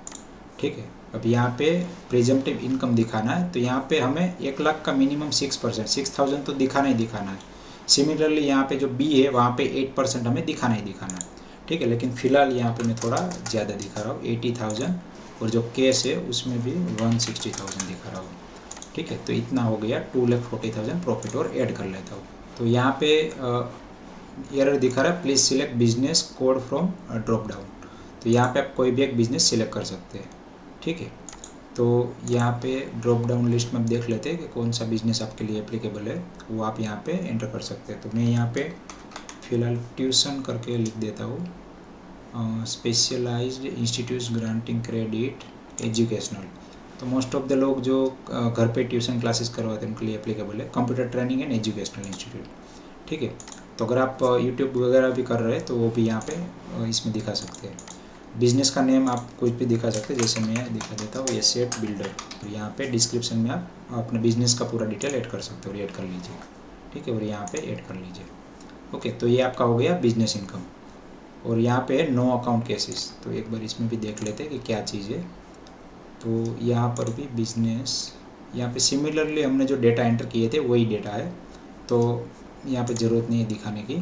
ठीक है। अब यहाँ पे प्रिजम्पटिव इनकम दिखाना है, तो यहाँ पे हमें 1 लाख का मिनिमम 6%, 6,000 तो दिखाना ही दिखाना है। सिमिलरली यहाँ पे जो बी है वहाँ पे 8% हमें दिखाना ही दिखाना है, ठीक है। लेकिन फिलहाल यहाँ पे मैं थोड़ा ज़्यादा दिखा रहा हूँ 80,000, और जो कैश है उसमें भी 160,000 दिखा रहा हूँ, ठीक है। तो इतना हो गया 2,40,000 प्रॉफिट, और ऐड कर लेता हूँ। तो यहाँ पे एरर दिखा रहा है please select business code from drop down, तो यहाँ पे आप कोई भी एक बिजनेस सिलेक्ट कर सकते हैं, ठीक है। तो यहाँ पे ड्रॉप डाउन लिस्ट में आप देख लेते हैं कि कौन सा बिजनेस आपके लिए एप्लीकेबल है, वो आप यहाँ पे एंटर कर सकते हैं। तो मैं यहाँ पे फ़िलहाल ट्यूशन करके लिख देता हूँ, specialised institutes granting credit educational. तो मोस्ट ऑफ द लोग जो घर पे ट्यूशन क्लासेस करवाते हैं उनके लिए एप्लीकेबल है, computer training and educational institute. ठीक है, तो अगर आप यूट्यूब वगैरह भी कर रहे हैं तो वो भी यहाँ पे इसमें दिखा सकते हैं। बिजनेस का नेम आप कुछ भी दिखा सकते हैं, जैसे मैं दिखा देता हूँ एसेट बिल्डर। और यहाँ पे डिस्क्रिप्शन में आप अपने बिजनेस का पूरा डिटेल ऐड कर सकते हो और ऐड कर लीजिए। ठीक है, और यहाँ पे ऐड कर लीजिए। ओके, तो ये आपका हो गया बिजनेस इनकम। और यहाँ पे नो अकाउंट केसेस, तो एक बार इसमें भी देख लेते हैं कि क्या चीज़ है। तो यहाँ पर भी बिजनेस, यहाँ पे सिमिलरली हमने जो डेटा एंटर किए थे वही डेटा है, तो यहाँ पे ज़रूरत नहीं है दिखाने की।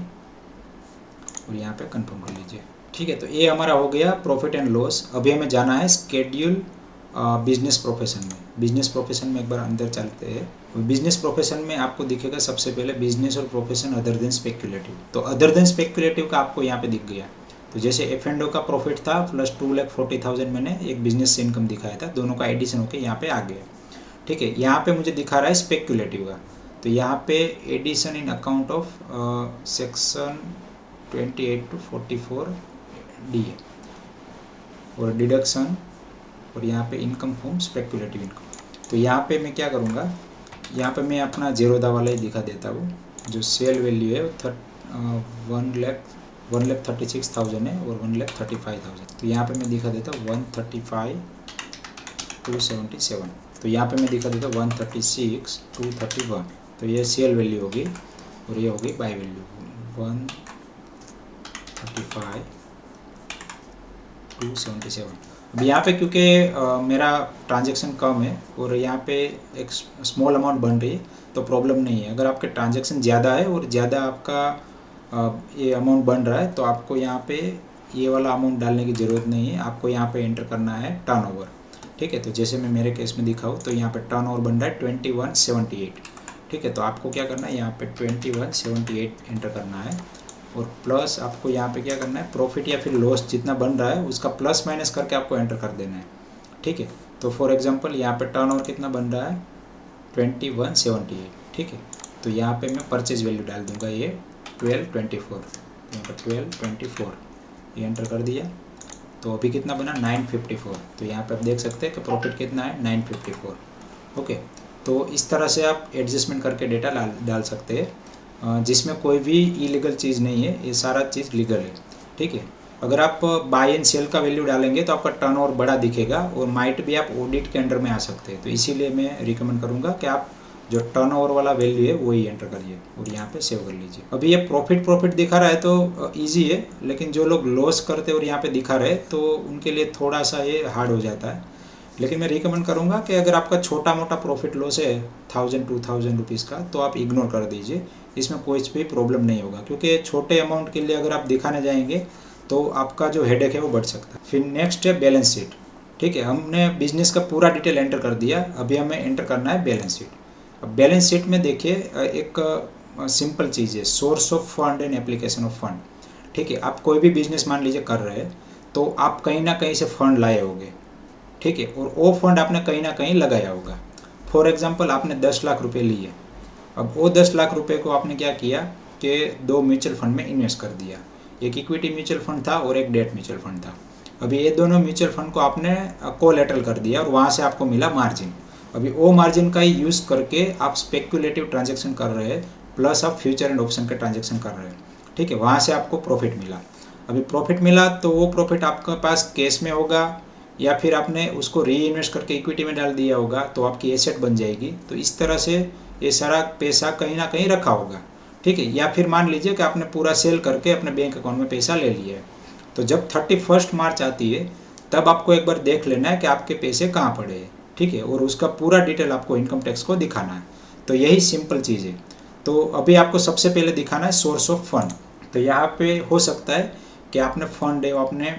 और यहाँ पे कंफर्म कर लीजिए। ठीक है, तो ये हमारा हो गया प्रॉफिट एंड लॉस। अभी हमें जाना है स्केड्यूल बिजनेस प्रोफेशन में। बिजनेस प्रोफेशन में एक बार अंदर चलते हैं। बिजनेस प्रोफेशन में आपको दिखेगा सबसे पहले बिजनेस और प्रोफेशन अदर देन स्पेक्युलेटिव। तो अदर देन स्पेक्युलेटिव का आपको यहाँ पे दिख गया। तो जैसे F&O का प्रॉफिट था प्लस 2,40,000 मैंने एक बिजनेस से इनकम दिखाया था, दोनों का एडिशन होकर यहाँ पे आ गया। ठीक है, यहाँ पे मुझे दिखा रहा है स्पेक्युलेटिव का। तो यहाँ पे addition in account of section 28 to 44 D है, और डिडक्शन, और यहाँ पे इनकम फ्रॉम स्पेक्युलेटिव इनकम। तो यहाँ पे मैं क्या करूँगा, यहाँ पे मैं अपना जीरोदा वाला ही दिखा देता हूँ। जो सेल वैल्यू है 1,36,000 है और 1,35,000। तो यहाँ पे मैं दिखा देता हूँ 135,277। तो यहाँ पे मैं दिखा देता हूँ 136,231। तो ये सेल वैल्यू होगी और ये होगी बाय वैल्यू 135,277। अब यहाँ पे क्योंकि मेरा ट्रांजैक्शन कम है और यहाँ पे एक स्मॉल अमाउंट बन रही है तो प्रॉब्लम नहीं है। अगर आपके ट्रांजैक्शन ज़्यादा है और ज़्यादा आपका ये अमाउंट बन रहा है तो आपको यहाँ पे ये वाला अमाउंट डालने की ज़रूरत नहीं है। आपको यहाँ पे एंटर करना है टर्नओवर। ठीक है, तो जैसे मैं मेरे केस में दिखाऊँ तो यहाँ पे टर्नओवर बन रहा है 2178। ठीक है, तो आपको क्या करना है, यहाँ पे 2178 एंटर करना है और प्लस आपको यहाँ पे क्या करना है, प्रॉफिट या फिर लॉस जितना बन रहा है उसका प्लस माइनस करके आपको एंटर कर देना है। ठीक है, तो फॉर एग्जांपल यहाँ पे टर्नओवर कितना बन रहा है 2178। ठीक है, तो यहाँ पे मैं परचेज वैल्यू डाल दूंगा ये 1224। यहाँ पर 1224 ये एंटर कर दिया तो अभी कितना बना 954। तो यहाँ पे आप देख सकते हैं कि प्रॉफिट कितना है 954। ओके, तो इस तरह से आप एडजस्टमेंट करके डेटा डाल सकते हैं जिसमें कोई भी इलीगल चीज़ नहीं है, ये सारा चीज़ लीगल है। ठीक है, अगर आप बाय एंड सेल का वैल्यू डालेंगे तो आपका टर्नओवर बड़ा दिखेगा और माइट भी आप ऑडिट के अंडर में आ सकते हैं। तो इसीलिए मैं रिकमेंड करूँगा कि आप जो टर्नओवर वाला वैल्यू है वही एंटर करिए और यहाँ पे सेव कर लीजिए। अभी ये प्रॉफिट दिखा रहा है तो ईजी है, लेकिन जो लोग लॉस करते और यहाँ पे दिखा रहे तो उनके लिए थोड़ा सा ये हार्ड हो जाता है। लेकिन मैं रिकमेंड करूँगा कि अगर आपका छोटा मोटा प्रॉफिट लॉस है 1000-2000 रुपीज़ का तो आप इग्नोर कर दीजिए, इसमें कोई भी प्रॉब्लम नहीं होगा। क्योंकि छोटे अमाउंट के लिए अगर आप दिखाने जाएंगे तो आपका जो हेडेक है वो बढ़ सकता है। फिर नेक्स्ट है बैलेंस शीट। ठीक है, हमने बिजनेस का पूरा डिटेल एंटर कर दिया, अभी हमें एंटर करना है बैलेंस शीट। अब बैलेंस शीट में देखिए एक सिंपल चीज़ है, source of fund and application of fund. ठीक है, आप कोई भी बिजनेस मान लीजिए कर रहे हैं तो आप कहीं ना कहीं से फंड लाए होंगे। ठीक है, और वो फंड आपने कहीं ना कहीं लगाया होगा। फॉर एग्जांपल आपने 10 लाख रुपए लिए, अब वो 10 लाख रुपए को आपने क्या किया कि 2 म्यूचुअल फंड में इन्वेस्ट कर दिया। एक इक्विटी म्यूचुअल फंड था और एक डेट म्यूचुअल फंड था। अभी ये दोनों म्यूचुअल फंड को आपने कोलैटरल कर दिया और वहाँ से आपको मिला मार्जिन। अभी वो मार्जिन का ही यूज़ करके आप स्पेक्युलेटिव ट्रांजेक्शन कर रहे हैं, प्लस आप फ्यूचर एंड ऑप्शन के ट्रांजेक्शन कर रहे हैं। ठीक है, वहाँ से आपको प्रॉफिट मिला। अभी प्रॉफिट मिला तो वो प्रॉफिट आपके पास कैश में होगा या फिर आपने उसको री इन्वेस्ट करके इक्विटी में डाल दिया होगा तो आपकी एसेट बन जाएगी। तो इस तरह से ये सारा पैसा कहीं ना कहीं रखा होगा। ठीक है, या फिर मान लीजिए कि आपने पूरा सेल करके अपने बैंक अकाउंट में पैसा ले लिया है, तो जब 31 मार्च आती है तब आपको एक बार देख लेना है कि आपके पैसे कहाँ पड़े हैं। ठीक है, और उसका पूरा डिटेल आपको इनकम टैक्स को दिखाना है। तो यही सिंपल चीज़ है। तो अभी आपको सबसे पहले दिखाना है सोर्स ऑफ फंड। तो यहाँ पे हो सकता है कि आपने फंड है वो आपने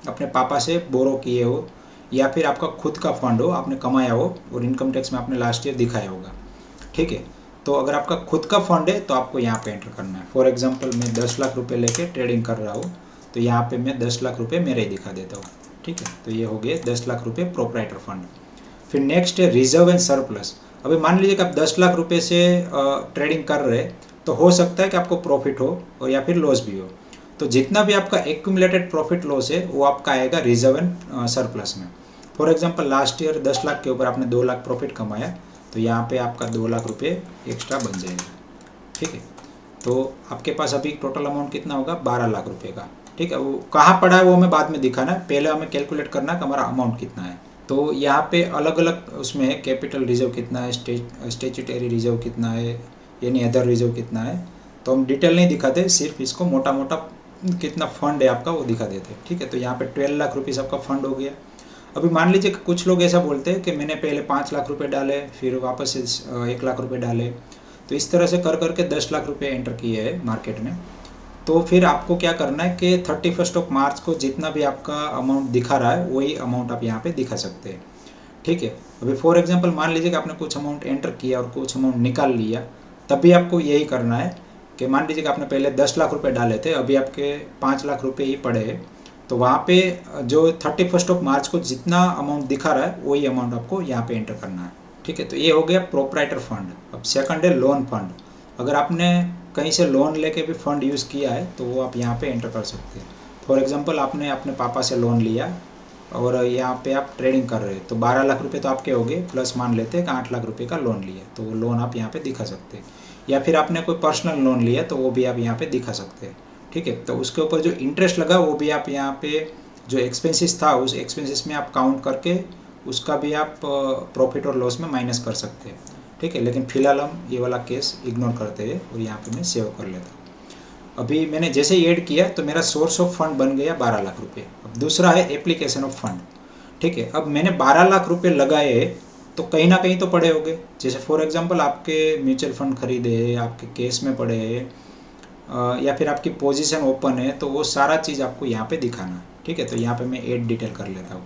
अपने पापा से बोरो किए हो या फिर आपका खुद का फंड हो, आपने कमाया हो और इनकम टैक्स में आपने लास्ट ईयर दिखाया होगा। ठीक है, तो अगर आपका खुद का फंड है तो आपको यहाँ पे एंटर करना है। फॉर एग्जांपल मैं 10 लाख रुपए लेके ट्रेडिंग कर रहा हूँ तो यहाँ पे मैं 10 लाख रुपए मेरे ही दिखा देता हूँ। ठीक है, तो ये हो गए 10 लाख रुपए प्रोप्राइटर फंड। फिर नेक्स्ट है रिजर्व एंड सरप्लस। अभी मान लीजिए कि आप 10 लाख रुपए से ट्रेडिंग कर रहे हैं तो हो सकता है कि आपको प्रॉफिट हो और या फिर लॉस भी हो। तो जितना भी आपका एक्यूमुलेटेड प्रॉफिट लॉस है वो आपका आएगा रिजर्व एंड सरप्लस में। For example last year 10 lakh के ऊपर आपने 2 लाख प्रॉफिट कमाया, तो यहाँ पे आपका 2 लाख रुपये एक्स्ट्रा बन जाएगा। ठीक है, तो आपके पास अभी टोटल अमाउंट कितना होगा, 12 लाख रुपये का। ठीक है, वो कहाँ पड़ा है वो हमें बाद में दिखाना है, पहले हमें कैलकुलेट करना है कि हमारा अमाउंट कितना है। तो यहाँ पे अलग अलग उसमें कैपिटल रिजर्व कितना है, स्टेचुटरी रिजर्व कितना है, यानी अदर रिजर्व कितना है, तो हम डिटेल नहीं दिखाते, सिर्फ इसको मोटा मोटा कितना फंड है आपका वो दिखा देते हैं। ठीक है, तो यहाँ पे 12 लाख रुपीज़ आपका फंड हो गया। अभी मान लीजिए कि कुछ लोग ऐसा बोलते हैं कि मैंने पहले 5 लाख रुपए डाले, फिर वापस से 1 लाख रुपए डाले, तो इस तरह से कर करके 10 लाख रुपए एंटर किए हैं मार्केट में। तो फिर आपको क्या करना है कि 31 मार्च को जितना भी आपका अमाउंट दिखा रहा है वही अमाउंट आप यहाँ पे दिखा सकते हैं। ठीक है, अभी फॉर एग्जांपल मान लीजिए कि आपने कुछ अमाउंट एंटर किया और कुछ अमाउंट निकाल लिया, तब भी आपको यही करना है कि मान लीजिए कि आपने पहले 10 लाख रुपए डाले थे, अभी आपके 5 लाख रुपए ही पड़े हैं, तो वहाँ पे जो 31 मार्च को जितना अमाउंट दिखा रहा है वही अमाउंट आपको यहाँ पे एंटर करना है। ठीक है, तो ये हो गया प्रोप्राइटर फंड। अब सेकंड है लोन फंड। अगर आपने कहीं से लोन लेके भी फंड यूज़ किया है तो वो आप यहाँ पे एंटर कर सकते हैं। फॉर एग्जांपल आपने अपने पापा से लोन लिया और यहाँ पे आप ट्रेडिंग कर रहे हैं, तो 12 लाख रुपए तो आपके हो गए, प्लस मान लेते हैं कि 8 लाख रुपए का लोन लिया, तो वो लोन आप यहाँ पे दिखा सकते हैं। या फिर आपने कोई पर्सनल लोन लिया तो वो भी आप यहाँ पे दिखा सकते हैं। ठीक है, तो उसके ऊपर जो इंटरेस्ट लगा वो भी आप यहाँ पे, जो एक्सपेंसेस था उस एक्सपेंसेस में आप काउंट करके उसका भी आप प्रॉफिट और लॉस में माइनस कर सकते हैं। ठीक है, लेकिन फिलहाल हम ये वाला केस इग्नोर करते हैं और यहाँ पे मैं सेव कर लेता हूँ। अभी मैंने जैसे ही ऐड किया तो मेरा सोर्स ऑफ फंड बन गया 12 लाख रुपये। अब दूसरा है एप्लीकेशन ऑफ फंड। ठीक है, अब मैंने 12 लाख रुपये लगाए तो कहीं ना कहीं तो पड़े होंगे, जैसे फॉर एग्जांपल आपके म्यूचुअल फंड खरीदे, आपके केस में पड़े या फिर आपकी पोजीशन ओपन है, तो वो सारा चीज़ आपको यहाँ पे दिखाना। ठीक है, तो यहाँ पे मैं ऐड डिटेल कर लेता हूँ।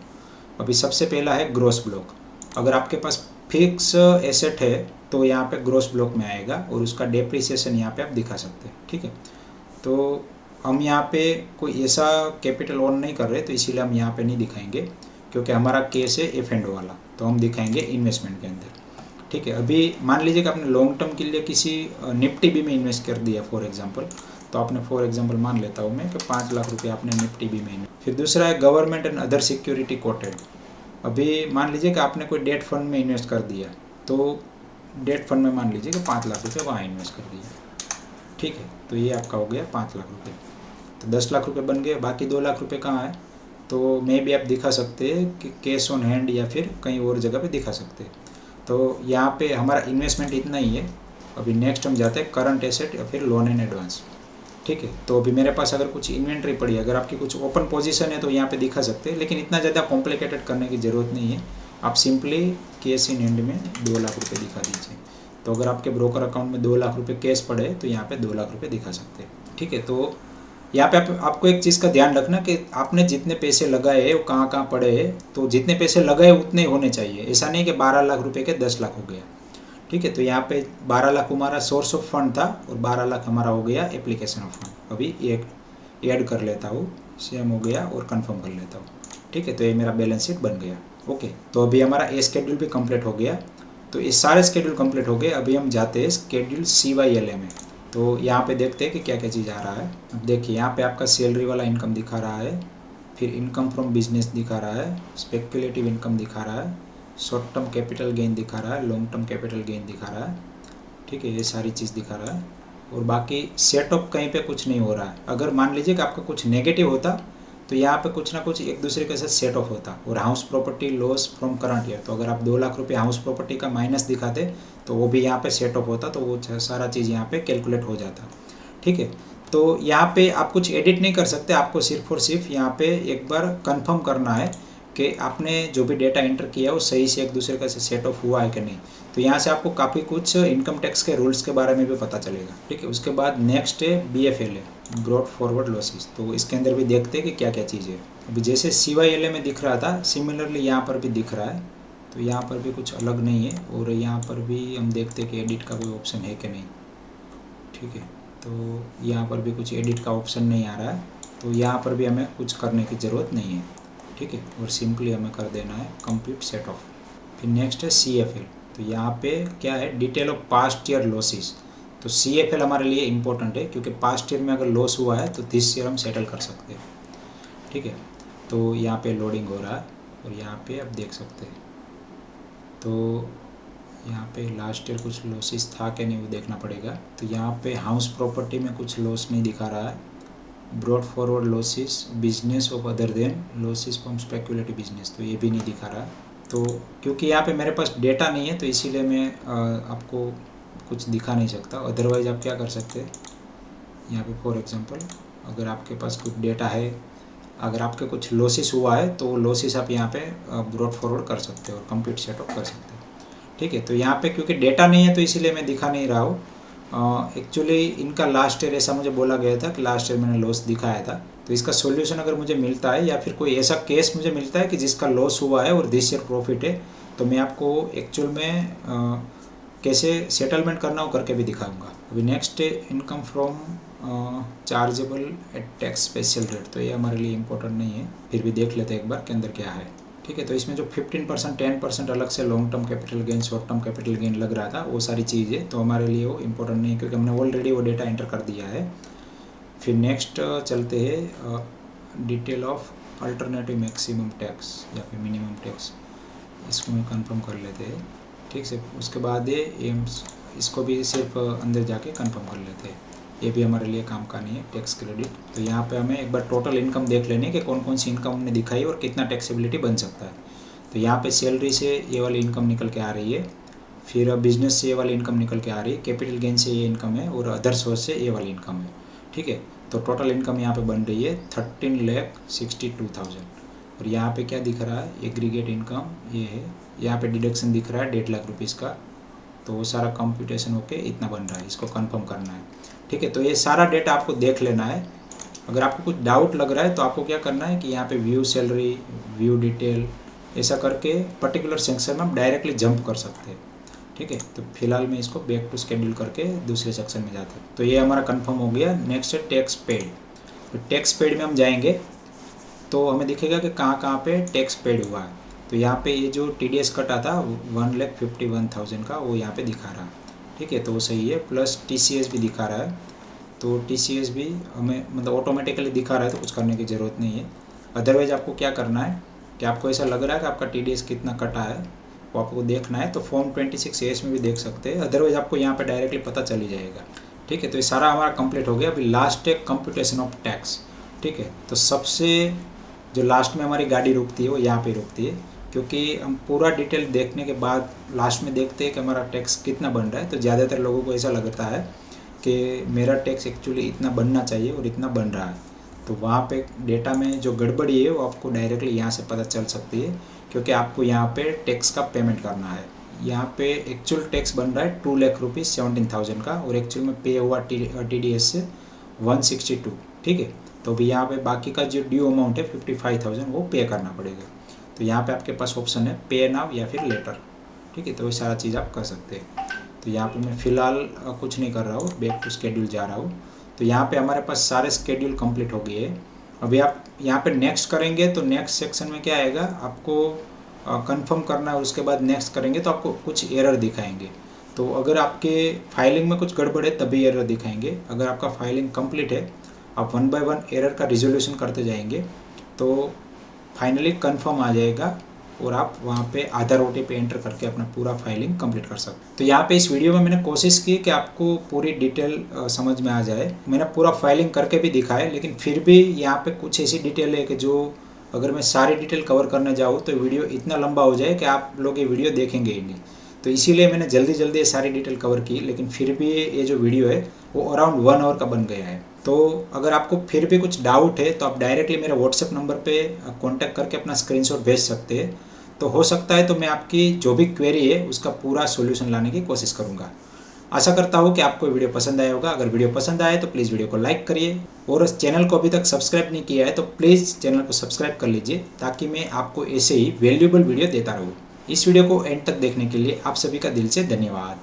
अभी सबसे पहला है ग्रॉस ब्लॉक। अगर आपके पास फिक्स एसेट है तो यहाँ पे ग्रॉस ब्लॉक में आएगा और उसका डेप्रिसिएशन यहाँ पे आप दिखा सकते हैं। ठीक है, तो हम यहाँ पे कोई ऐसा कैपिटल ऑन नहीं कर रहे, तो इसीलिए हम यहाँ पे नहीं दिखाएंगे, क्योंकि हमारा केस है एफ एंड वाला, तो हम दिखाएंगे इन्वेस्टमेंट के अंदर। ठीक है, अभी मान लीजिए कि आपने लॉन्ग टर्म के लिए किसी निफ्टी बी में इन्वेस्ट कर दिया फॉर एग्जांपल, तो आपने फॉर एग्जांपल मान लेता हूँ मैं कि 5 लाख रुपये आपने निफ्टी बी में। फिर दूसरा है government and other security coated. अभी मान लीजिए कि आपने कोई डेट फंड में इन्वेस्ट कर दिया, तो डेट फंड में मान लीजिए कि 5 लाख रुपये वहाँ इन्वेस्ट कर दिया। ठीक है, तो ये आपका हो गया 5 लाख रुपये, तो 10 लाख रुपये बन गए। बाकी 2 लाख रुपये कहाँ है, तो मैं भी आप दिखा सकते हैं कि कैश ऑन हैंड या फिर कहीं और जगह पे दिखा सकते हैं। तो यहाँ पे हमारा इन्वेस्टमेंट इतना ही है। अभी नेक्स्ट हम जाते हैं करंट एसेट या फिर लोन एंड एडवांस। ठीक है, तो अभी मेरे पास अगर कुछ इन्वेंट्री पड़ी है, अगर आपकी कुछ ओपन पोजीशन है तो यहाँ पे दिखा सकते हैं, लेकिन इतना ज़्यादा कॉम्प्लिकेटेड करने की ज़रूरत नहीं है। आप सिंपली कैश इन हैंड में 2 लाख रुपये दिखा दीजिए। तो अगर आपके ब्रोकर अकाउंट में 2 लाख रुपये कैश पड़े तो यहाँ पे 2 लाख रुपये दिखा सकते हैं। ठीक है, तो यहाँ पे आपको एक चीज़ का ध्यान रखना कि आपने जितने पैसे लगाए वो कहाँ कहाँ पड़े हैं, तो जितने पैसे लगाए उतने ही होने चाहिए। ऐसा नहीं कि 12 लाख रुपए के 10 लाख हो गया। ठीक है, तो यहाँ पे 12 लाख हमारा सोर्स ऑफ फंड था और 12 लाख हमारा हो गया एप्लीकेशन ऑफ फंड। अभी एक ऐड कर लेता हूँ, सेम हो गया और कंफर्म कर लेता हूँ। ठीक है, तो ये मेरा बैलेंस शीट बन गया। ओके, तो अभी हमारा ए स्केड्यूल भी कंप्लीट हो गया। तो ये सारे स्केड्यूल कंप्लीट हो गए। अभी हम जाते हैं स्केड्यूल CYLA में। तो यहाँ पे देखते हैं कि क्या क्या चीज़ आ रहा है। अब देखिए यहाँ पे आपका सैलरी वाला इनकम दिखा रहा है, फिर इनकम फ्रॉम बिजनेस दिखा रहा है, स्पेकुलेटिव इनकम दिखा रहा है, शॉर्ट टर्म कैपिटल गेन दिखा रहा है, लॉन्ग टर्म कैपिटल गेन दिखा रहा है। ठीक है, ये सारी चीज़ दिखा रहा है और बाकी सेट ऑफ कहीं पे कुछ नहीं हो रहा है। अगर मान लीजिए कि आपका कुछ नेगेटिव होता तो यहाँ पे कुछ ना कुछ एक दूसरे के साथ सेट ऑफ होता। और house property loss from current year, तो अगर आप 2 लाख रुपये हाउस प्रॉपर्टी का माइनस दिखाते तो वो भी यहाँ पे सेट ऑफ होता, तो वो सारा चीज़ यहाँ पे कैलकुलेट हो जाता। ठीक है, तो यहाँ पे आप कुछ एडिट नहीं कर सकते, आपको सिर्फ और सिर्फ यहाँ पे एक बार कंफर्म करना है कि आपने जो भी डेटा एंटर किया है वो सही से एक दूसरे का सेट ऑफ हुआ है कि नहीं। तो यहाँ से आपको काफ़ी कुछ इनकम टैक्स के रूल्स के बारे में भी पता चलेगा। ठीक है, उसके बाद नेक्स्ट है BFLA, ब्रॉड फॉरवर्ड लॉसेस। तो इसके अंदर भी देखते हैं कि क्या क्या चीज़ है। अभी जैसे CYLA में दिख रहा था, सिमिलरली यहाँ पर भी दिख रहा है। तो यहाँ पर भी कुछ अलग नहीं है और यहाँ पर भी हम देखते हैं कि एडिट का कोई ऑप्शन है कि नहीं। ठीक है, तो यहाँ पर भी कुछ एडिट का ऑप्शन नहीं आ रहा है, तो यहाँ पर भी हमें कुछ करने की ज़रूरत नहीं है। ठीक है, और सिंपली हमें कर देना है कंप्लीट सेट ऑफ। फिर नेक्स्ट है CFL। तो यहाँ पे क्या है, detail of past year losses. तो CFL हमारे लिए इम्पोर्टेंट है क्योंकि पास्ट ईयर में अगर लॉस हुआ है तो दिस ईयर हम सेटल कर सकते हैं। ठीक है, तो यहाँ पे लोडिंग हो रहा है। और यहाँ पे आप देख सकते हैं। तो यहाँ पे लास्ट ईयर कुछ लॉसेस था कि नहीं वो देखना पड़ेगा। तो यहाँ पे हाउस प्रॉपर्टी में कुछ लॉस नहीं दिखा रहा है। Brought forward losses business of other than losses from speculative business, तो ये भी नहीं दिखा रहा। तो क्योंकि यहाँ पे मेरे पास डेटा नहीं है तो इसीलिए मैं आपको कुछ दिखा नहीं सकता। अदरवाइज़ आप क्या कर सकते हैं, यहाँ पे फॉर एग्जांपल अगर आपके पास कुछ डेटा है, अगर आपके कुछ लॉसेस हुआ है तो लॉसेस आप यहाँ पे ब्रॉड फॉरवर्ड कर सकते हो और कंप्लीट सेटअप कर सकते हो। ठीक है, तो यहाँ पे क्योंकि डेटा नहीं है तो इसीलिए मैं दिखा नहीं रहा हूँ। एक्चुअली इनका लास्ट ईयर ऐसा मुझे बोला गया था कि लास्ट ईयर मैंने लॉस दिखाया था। तो इसका सॉल्यूशन अगर मुझे मिलता है या फिर कोई ऐसा केस मुझे मिलता है कि जिसका लॉस हुआ है और दिस ईयर प्रॉफिट है, तो मैं आपको एक्चुअल में कैसे सेटलमेंट करना हो करके भी दिखाऊंगा। अभी next income from chargeable at tax special rate, तो ये हमारे लिए इम्पोर्टेंट नहीं है, फिर भी देख लेते हैं एक बार के अंदर क्या है। ठीक है, तो इसमें जो 15% 10% अलग से long term capital gain short term capital gain लग रहा था वो सारी चीज़ें तो हमारे लिए वो इम्पोर्टेंट नहीं है क्योंकि हमने ऑलरेडी वो डेटा एंटर कर दिया है। फिर नेक्स्ट चलते हैं detail of alternative maximum tax या फिर मिनिमम टैक्स, इसको मैं कंफर्म कर लेते हैं। ठीक से उसके बाद ये एम्स, इसको भी सिर्फ अंदर जाके कंफर्म कर लेते हैं, ये भी हमारे लिए काम का नहीं है टैक्स क्रेडिट। तो यहाँ पे हमें एक बार टोटल इनकम देख लेनी है कि कौन कौन सी इनकम हमने दिखाई और कितना टैक्सेबिलिटी बन सकता है। तो यहाँ पे सैलरी से ये वाली इनकम निकल के आ रही है, फिर बिजनेस से ये वाली इनकम निकल के आ रही है, कैपिटल गेन से ये इनकम है और अदर सोर्स से ये वाली इनकम है। ठीक है, तो टोटल इनकम यहाँ पे बन रही है 13,62,000। और यहाँ पे क्या दिख रहा है, एग्रीगेट इनकम ये है, यहाँ पे डिडक्शन दिख रहा है 1.5 लाख रुपीज़ का। तो वो सारा कंप्यूटेशन होके इतना बन रहा है, इसको कंफर्म करना है। ठीक है, तो ये सारा डेटा आपको देख लेना है। अगर आपको कुछ डाउट लग रहा है तो आपको क्या करना है कि यहाँ पे व्यू सैलरी, व्यू डिटेल, ऐसा करके पर्टिकुलर सेक्शन में आप डायरेक्टली जंप कर सकते हैं। ठीक है, तो फिलहाल मैं इसको बैक टू शेड्यूल करके दूसरे सेक्शन में जाता हूँ। तो ये हमारा कंफर्म हो गया। नेक्स्ट है टैक्स पेड। तो टैक्स पेड में हम जाएंगे तो हमें दिखेगा कि कहाँ कहाँ पे टैक्स पेड हुआ है। तो यहाँ पे ये जो TDS कटा था 1,51,000 का वो यहाँ पे दिखा रहा है। ठीक है, तो वो सही है, प्लस TCS भी दिखा रहा है। तो TCS भी हमें मतलब ऑटोमेटिकली दिखा रहा है तो कुछ करने की ज़रूरत नहीं है। अदरवाइज़ आपको क्या करना है कि आपको ऐसा लग रहा है कि आपका TDS कितना कटा है वो आपको देखना है, तो फॉर्म 26A में भी देख सकते हैं। अदरवाइज़ आपको यहाँ पे डायरेक्टली पता चल ही जाएगा। ठीक है, तो ये सारा हमारा कंप्लीट हो गया। अभी लास्ट है कंप्यूटेशन ऑफ टैक्स। ठीक है, तो सबसे जो लास्ट में हमारी गाड़ी रुकती है वो यहाँ पे रुकती है, क्योंकि हम पूरा डिटेल देखने के बाद लास्ट में देखते हैं कि हमारा टैक्स कितना बन रहा है। तो ज़्यादातर लोगों को ऐसा लगता है कि मेरा टैक्स एक्चुअली इतना बनना चाहिए और इतना बन रहा है। तो वहाँ पे डेटा में जो गड़बड़ी है वो आपको डायरेक्टली यहाँ से पता चल सकती है, क्योंकि आपको यहाँ पे टैक्स का पेमेंट करना है। यहाँ पे एक्चुअल टैक्स बन रहा है 2,17,000 का और एक्चुअल में पे हुआ TDS से 162। ठीक है, तो भी यहाँ पे बाकी का जो ड्यू अमाउंट है 55,000 वो पे करना पड़ेगा। तो यहाँ पे आपके पास ऑप्शन है पे नाउ या फिर लेटर। ठीक है, तो ये सारा चीज़ आप कर सकते हैं। तो यहाँ पे मैं फ़िलहाल कुछ नहीं कर रहा हूँ, बैक टू शेड्यूल जा रहा हूँ। तो यहाँ पे हमारे पास सारे शेड्यूल कंप्लीट हो गए हैं। अभी आप यहाँ पे नेक्स्ट करेंगे तो नेक्स्ट सेक्शन में क्या आएगा, आपको कंफर्म करना है। उसके बाद नेक्स्ट करेंगे तो आपको कुछ एरर दिखाएंगे। तो अगर आपके फाइलिंग में कुछ गड़बड़ है तभी एरर दिखाएंगे। अगर आपका फाइलिंग कंप्लीट है, आप 1 बाय 1 एरर का रिजोल्यूशन करते जाएंगे तो फाइनली कंफर्म आ जाएगा और आप वहाँ पे आधार OTP एंटर करके अपना पूरा फाइलिंग कंप्लीट कर सकते हैं। तो यहाँ पे इस वीडियो में मैंने कोशिश की कि आपको पूरी डिटेल समझ में आ जाए। मैंने पूरा फाइलिंग करके भी दिखाया, लेकिन फिर भी यहाँ पे कुछ ऐसी डिटेल है कि जो अगर मैं सारी डिटेल कवर करने जाऊँ तो वीडियो इतना लंबा हो जाए कि आप लोग ये वीडियो देखेंगे ही नहीं। तो इसीलिए मैंने जल्दी जल्दी ये सारी डिटेल कवर की, लेकिन फिर भी ये जो वीडियो है वो अराउंड 1 आवर का बन गया है। तो अगर आपको फिर भी कुछ डाउट है तो आप डायरेक्टली मेरे WhatsApp नंबर पे कांटेक्ट करके अपना स्क्रीनशॉट भेज सकते हैं। तो हो सकता है तो मैं आपकी जो भी क्वेरी है उसका पूरा सॉल्यूशन लाने की कोशिश करूँगा। आशा करता हूँ कि आपको वीडियो पसंद आया होगा। अगर वीडियो पसंद आए तो प्लीज़ वीडियो को लाइक करिए और इस चैनल को अभी तक सब्सक्राइब नहीं किया है तो प्लीज़ चैनल को सब्सक्राइब कर लीजिए, ताकि मैं आपको ऐसे ही वैल्यूएबल वीडियो देता रहूँ। इस वीडियो को एंड तक देखने के लिए आप सभी का दिल से धन्यवाद।